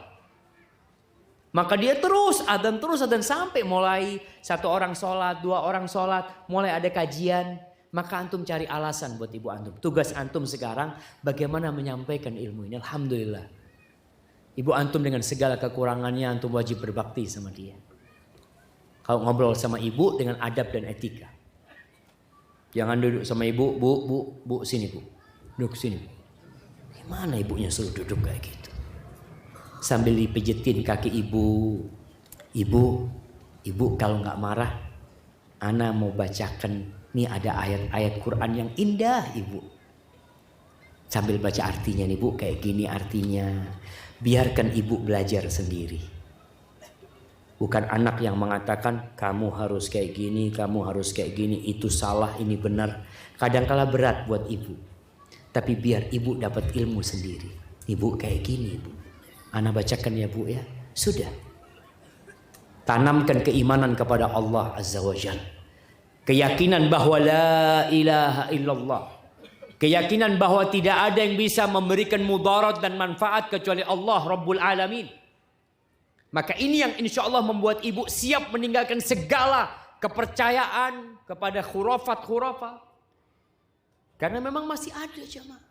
Maka dia terus azan sampai mulai 1 orang sholat, 2 orang sholat, mulai ada kajian. Maka antum cari alasan buat ibu antum. Tugas antum sekarang bagaimana menyampaikan ilmu ini. Alhamdulillah. Ibu antum dengan segala kekurangannya antum wajib berbakti sama dia. Kalau ngobrol sama ibu dengan adab dan etika. Jangan duduk sama ibu, bu sini bu. Duduk sini. Gimana ibunya suruh duduk kayak gitu? Sambil dipijetin kaki ibu. Ibu kalau nggak marah, ana mau bacakan. Nih ada ayat-ayat Quran yang indah ibu. Sambil baca artinya nih bu, kayak gini artinya. Biarkan ibu belajar sendiri. Bukan anak yang mengatakan kamu harus kayak gini, kamu harus kayak gini, itu salah, ini benar. Kadang-kala berat buat ibu. Tapi biar ibu dapat ilmu sendiri. Ibu kayak gini ibu. Ana bacakan ya bu ya. Sudah. Tanamkan keimanan kepada Allah Azza wa Jalla. Keyakinan bahwa la ilaha illallah. Keyakinan bahwa tidak ada yang bisa memberikan mudarat dan manfaat kecuali Allah Rabbul Alamin. Maka ini yang insya Allah membuat ibu siap meninggalkan segala kepercayaan kepada khurafat. Karena memang masih ada jemaah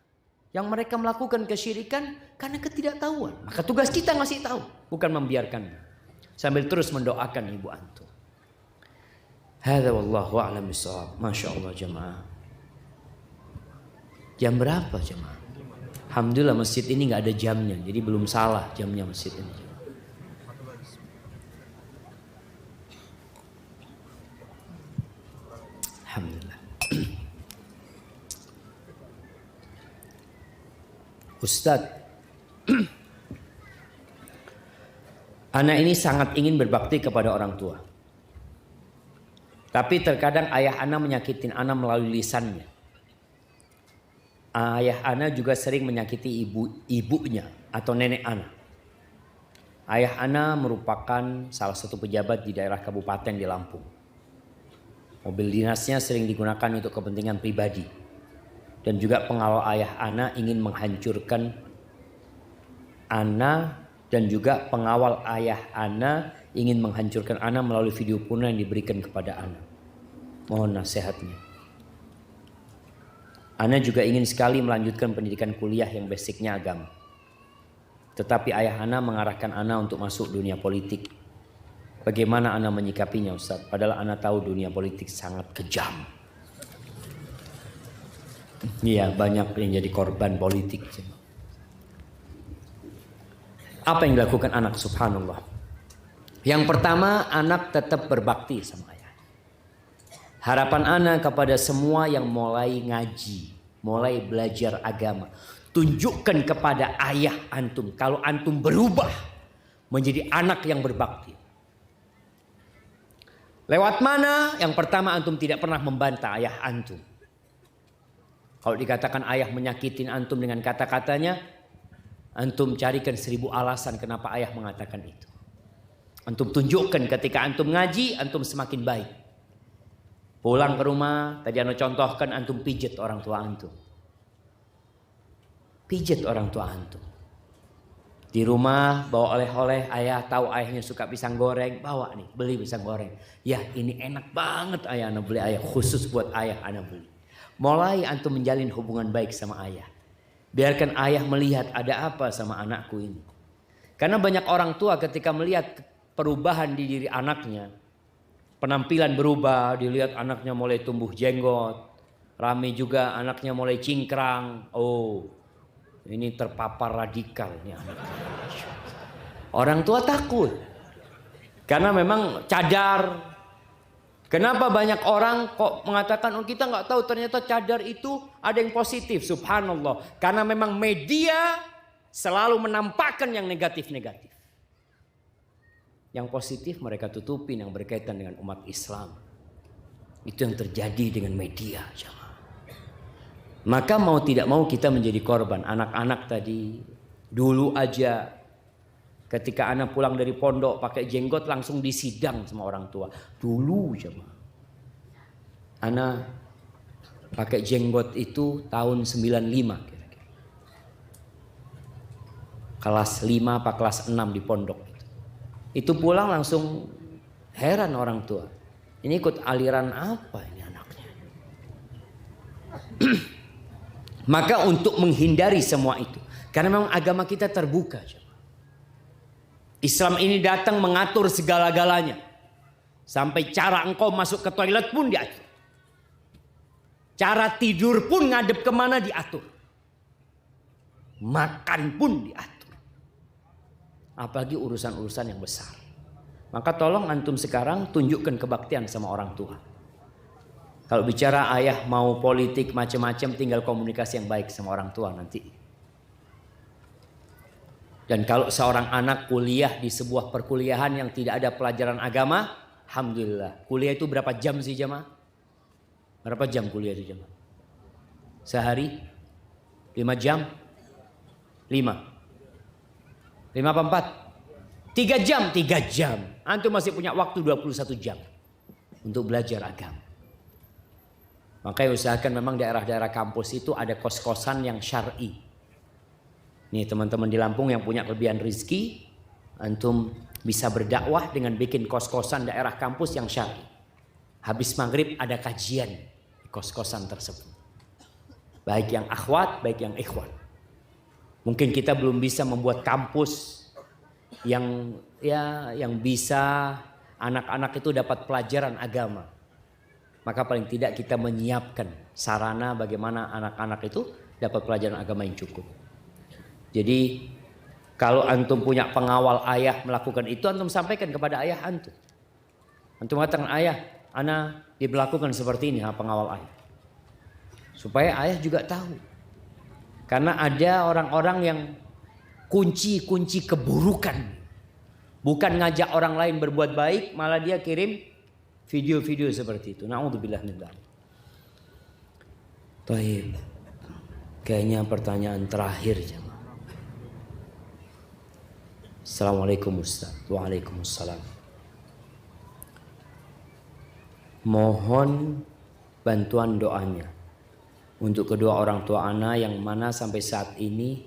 yang mereka melakukan kesyirikan karena ketidaktahuan. Maka tugas kita ngasih tahu, bukan membiarkan. Sambil terus mendoakan ibu antum. Hadza wallahu a'lam bissawab. Masya Allah jemaah. Jam berapa jemaah? Alhamdulillah masjid ini nggak ada jamnya, jadi belum salah jamnya masjid ini. Alhamdulillah. Ustadz, anak ini sangat ingin berbakti kepada orang tua. Tapi terkadang ayah anak menyakitin anak melalui lisannya. Ayah anak juga sering menyakiti ibunya atau nenek anak. Ayah anak merupakan salah satu pejabat di daerah kabupaten di Lampung. Mobil dinasnya sering digunakan untuk kepentingan pribadi. Dan juga pengawal ayah anak ingin menghancurkan anak, dan juga pengawal ayah anak ingin menghancurkan anak melalui video porno yang diberikan kepada anak. Mohon nasihatnya. Anak juga ingin sekali melanjutkan pendidikan kuliah yang basicnya agama. Tetapi ayah anak mengarahkan anak untuk masuk dunia politik. Bagaimana anak menyikapinya, Ustaz? Padahal anak tahu dunia politik sangat kejam. Iya, banyak yang jadi korban politik. Apa yang dilakukan anak? Subhanallah. Yang pertama, anak tetap berbakti sama ayah. Harapan anak kepada semua yang mulai ngaji, mulai belajar agama, tunjukkan kepada ayah antum kalau antum berubah menjadi anak yang berbakti. Lewat mana? Yang pertama, antum tidak pernah membantah ayah antum. Kalau dikatakan ayah menyakitin antum dengan kata-katanya, antum carikan 1000 alasan kenapa ayah mengatakan itu. Antum tunjukkan ketika antum ngaji, antum semakin baik. Pulang ke rumah, tadi anda contohkan, antum pijet orang tua antum. Pijet orang tua antum. Di rumah bawa oleh-oleh, ayah tahu ayahnya suka pisang goreng, bawa nih, beli pisang goreng. Ya ini enak banget ayah, anda beli ayah, khusus buat ayah anda beli. Mulai antum menjalin hubungan baik sama ayah. Biarkan ayah melihat ada apa sama anakku ini. Karena banyak orang tua ketika melihat perubahan di diri anaknya, penampilan berubah, dilihat anaknya mulai tumbuh jenggot, rame juga anaknya mulai cingkrang. Oh, ini terpapar radikal ini anaknya. Orang tua takut. Karena memang cadar. Kenapa banyak orang kok mengatakan, oh kita nggak tahu ternyata cadar itu ada yang positif. Subhanallah. Karena memang media selalu menampakkan yang negatif-negatif. Yang positif mereka tutupin yang berkaitan dengan umat Islam. Itu yang terjadi dengan media. Maka mau tidak mau kita menjadi korban. Anak-anak tadi dulu aja ketika anak pulang dari pondok pakai jenggot langsung disidang sama orang tua. Dulu jemaah. Anak pakai jenggot itu tahun 95 kira-kira. Kelas 5 apa kelas 6 di pondok. Itu pulang langsung heran orang tua. Ini ikut aliran apa ini anaknya? Maka untuk menghindari semua itu. Karena memang agama kita terbuka. Islam ini datang mengatur segala-galanya. Sampai cara engkau masuk ke toilet pun diatur. Cara tidur pun ngadep kemana diatur. Makan pun diatur. Apalagi urusan-urusan yang besar. Maka tolong antum sekarang tunjukkan kebaktian sama orang tua. Kalau bicara ayah mau politik macam-macam, tinggal komunikasi yang baik sama orang tua nanti. Dan kalau seorang anak kuliah di sebuah perkuliahan yang tidak ada pelajaran agama, alhamdulillah. Kuliah itu berapa jam sih jemaah? Berapa jam kuliah itu jemaah? Sehari? 5 jam? 5? 5 apa 4? 3 jam? 3 jam. Antum masih punya waktu 21 jam untuk belajar agama. Makanya usahakan memang daerah-daerah kampus itu ada kos-kosan yang syar'i. Nih teman-teman di Lampung yang punya kelebihan rezeki, antum bisa berdakwah dengan bikin kos-kosan daerah kampus yang syar'i. Habis maghrib ada kajian di kos-kosan tersebut. Baik yang akhwat, baik yang ikhwan. Mungkin kita belum bisa membuat kampus yang bisa anak-anak itu dapat pelajaran agama. Maka paling tidak kita menyiapkan sarana bagaimana anak-anak itu dapat pelajaran agama yang cukup. Jadi kalau antum punya pengawal ayah melakukan itu, antum sampaikan kepada ayah antum. Antum katakan, ayah, ana diberlakukan seperti ini pengawal ayah. Supaya ayah juga tahu. Karena ada orang-orang yang kunci keburukan. Bukan ngajak orang lain berbuat baik, malah dia kirim video-video seperti itu. Na'udzubillah min dzalik. Baik. Kayaknya pertanyaan terakhir jemaah. Assalamualaikum Ustaz. Waalaikumsalam. Mohon bantuan doanya untuk kedua orang tua ana yang mana sampai saat ini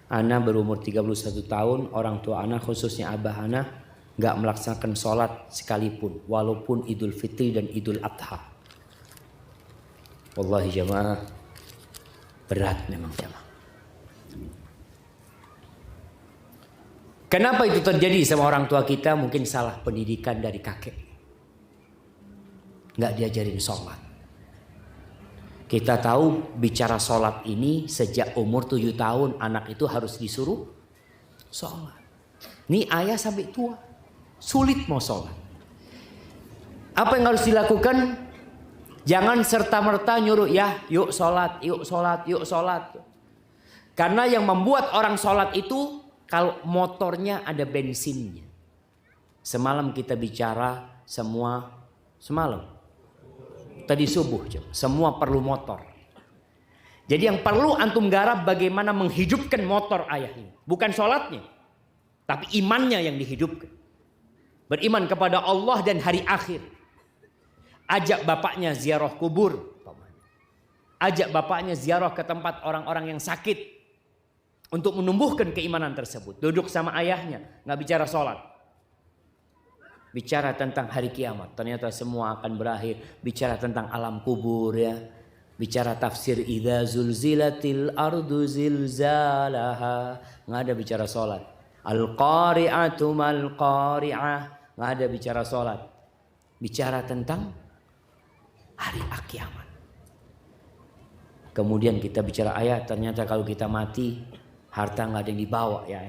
ana berumur 31 tahun, orang tua ana khususnya abah ana gak melaksanakan sholat sekalipun walaupun Idul Fitri dan Idul Adha. Wallahi jamaah, berat memang jamaah. Kenapa itu terjadi sama orang tua kita? Mungkin salah pendidikan dari kakek, gak diajarin sholat. Kita tahu bicara sholat ini sejak umur 7 tahun anak itu harus disuruh sholat. Ini ayah sampai tua sulit mau sholat. Apa yang harus dilakukan? Jangan serta-merta nyuruh ya yuk sholat, yuk sholat, yuk sholat. Karena yang membuat orang sholat itu kalau motornya ada bensinnya. Semalam kita bicara semalam. Tadi subuh, semua perlu motor. Jadi yang perlu antum garap bagaimana menghidupkan motor ayah ini. Bukan sholatnya, tapi imannya yang dihidupkan. Beriman kepada Allah dan hari akhir. Ajak bapaknya ziarah kubur. Ajak bapaknya ziarah ke tempat orang-orang yang sakit. Untuk menumbuhkan keimanan tersebut. Duduk sama ayahnya, gak bicara sholat. Bicara tentang hari kiamat, ternyata semua akan berakhir. Bicara tentang alam kubur ya. Bicara tafsir idza zulzilatil ardu zilzalaha. Nggak ada bicara sholat. Al-qari'atu mal qari'ah. Nggak ada bicara sholat. Bicara tentang hari kiamat. Kemudian kita bicara ayat, ternyata kalau kita mati harta nggak ada yang dibawa ya.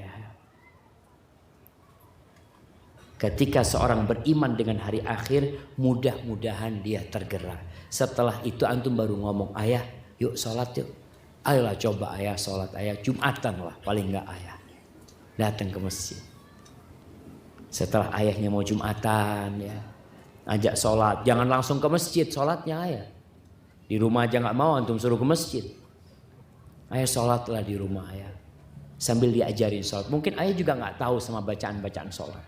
Ketika seorang beriman dengan hari akhir, mudah-mudahan dia tergerak. Setelah itu antum baru ngomong, ayah yuk sholat yuk. Ayolah coba ayah sholat, ayah Jumatan lah paling enggak ayah. Datang ke masjid. Setelah ayahnya mau Jumatan ya, ajak sholat. Jangan langsung ke masjid sholatnya ayah. Di rumah aja nggak mau antum suruh ke masjid. Ayah sholatlah di rumah ayah. Sambil diajarin sholat. Mungkin ayah juga nggak tahu sama bacaan-bacaan sholat.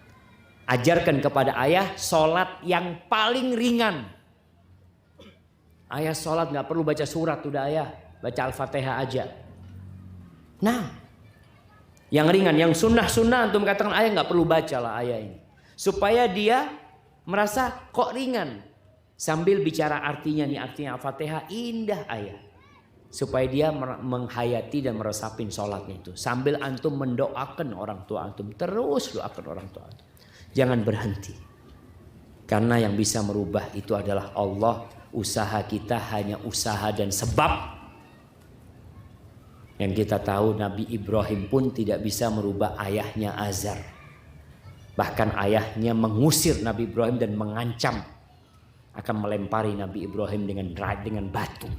Ajarkan kepada ayah sholat yang paling ringan. Ayah sholat gak perlu baca surat udah ayah. Baca Al-Fatihah aja. Nah. Yang ringan, yang sunnah-sunnah antum katakan ayah gak perlu baca lah ayah ini. Supaya dia merasa kok ringan. Sambil bicara artinya nih, artinya Al-Fatihah indah ayah. Supaya dia menghayati dan meresapin sholatnya itu. Sambil antum mendoakan orang tua antum. Terus doakan orang tua antum. Jangan berhenti. Karena yang bisa merubah itu adalah Allah. Usaha kita hanya usaha dan sebab. Yang kita tahu Nabi Ibrahim pun tidak bisa merubah ayahnya Azar. Bahkan ayahnya mengusir Nabi Ibrahim dan mengancam akan melempari Nabi Ibrahim dengan batu.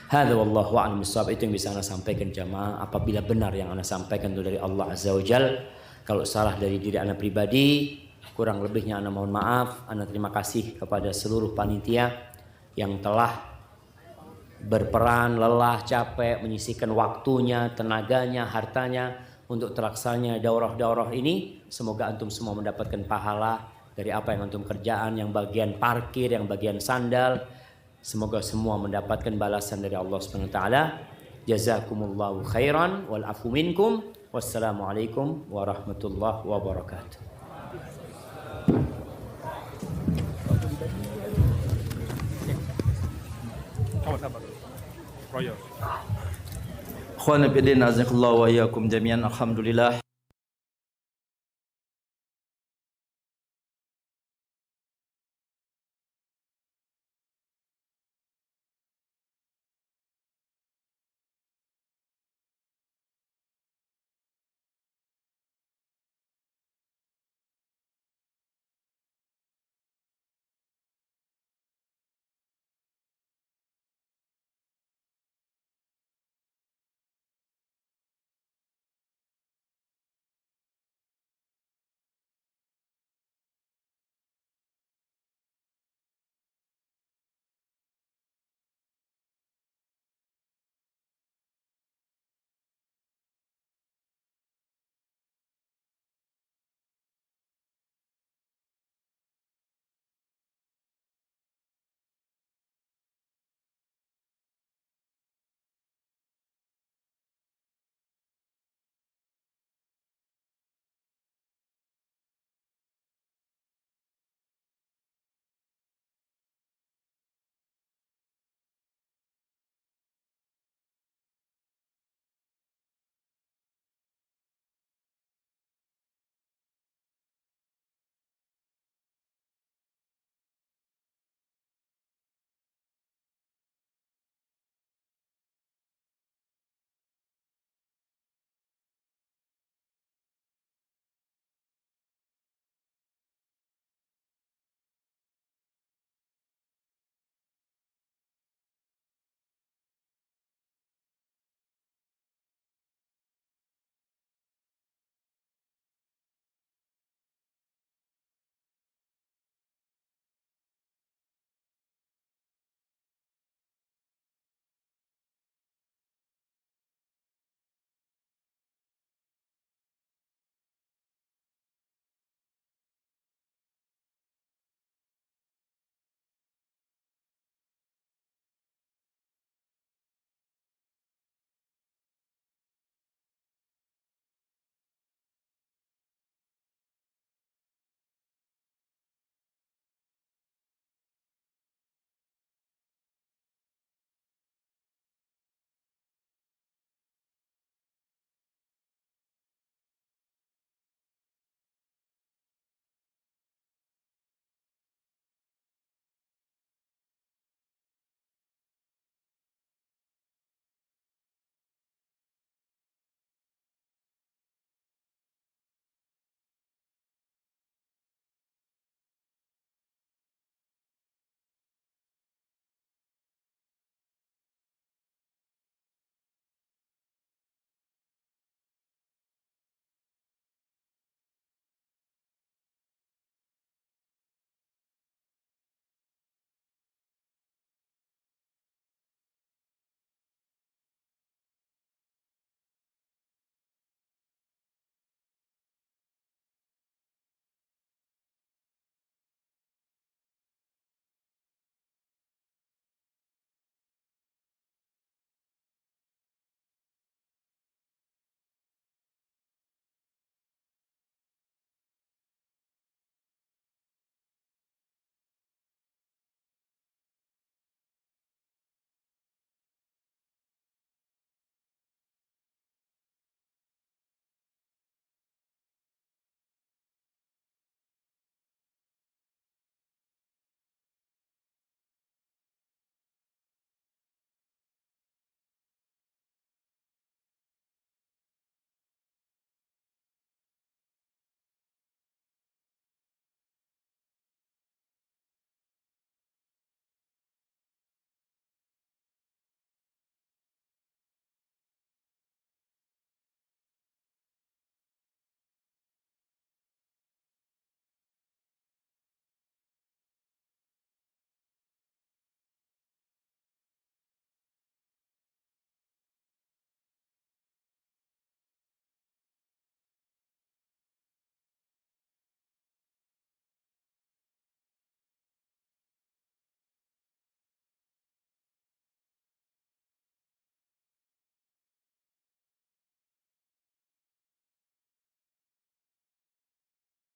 Hadza wallahu a'lam bissawab. Itu yang bisa Anda sampaikan jamaah. Apabila benar yang Anda sampaikan itu dari Allah Azza wa Jalla. Kalau salah dari diri Anda pribadi, kurang lebihnya Anda mohon maaf. Anda terima kasih kepada seluruh panitia yang telah berperan, lelah, capek, menyisihkan waktunya, tenaganya, hartanya untuk terlaksananya daurah-daurah ini. Semoga antum semua mendapatkan pahala dari apa yang antum kerjaan, yang bagian parkir, yang bagian sandal. Semoga semua mendapatkan balasan dari Allah Subhanahu wa taala. Jazakumullahu khairan wal afu minkum. Wassalamualaikum warahmatullahi wabarakatuh. Akhwan fillah, azakallahu wa iyyakum jami'an. Alhamdulillah.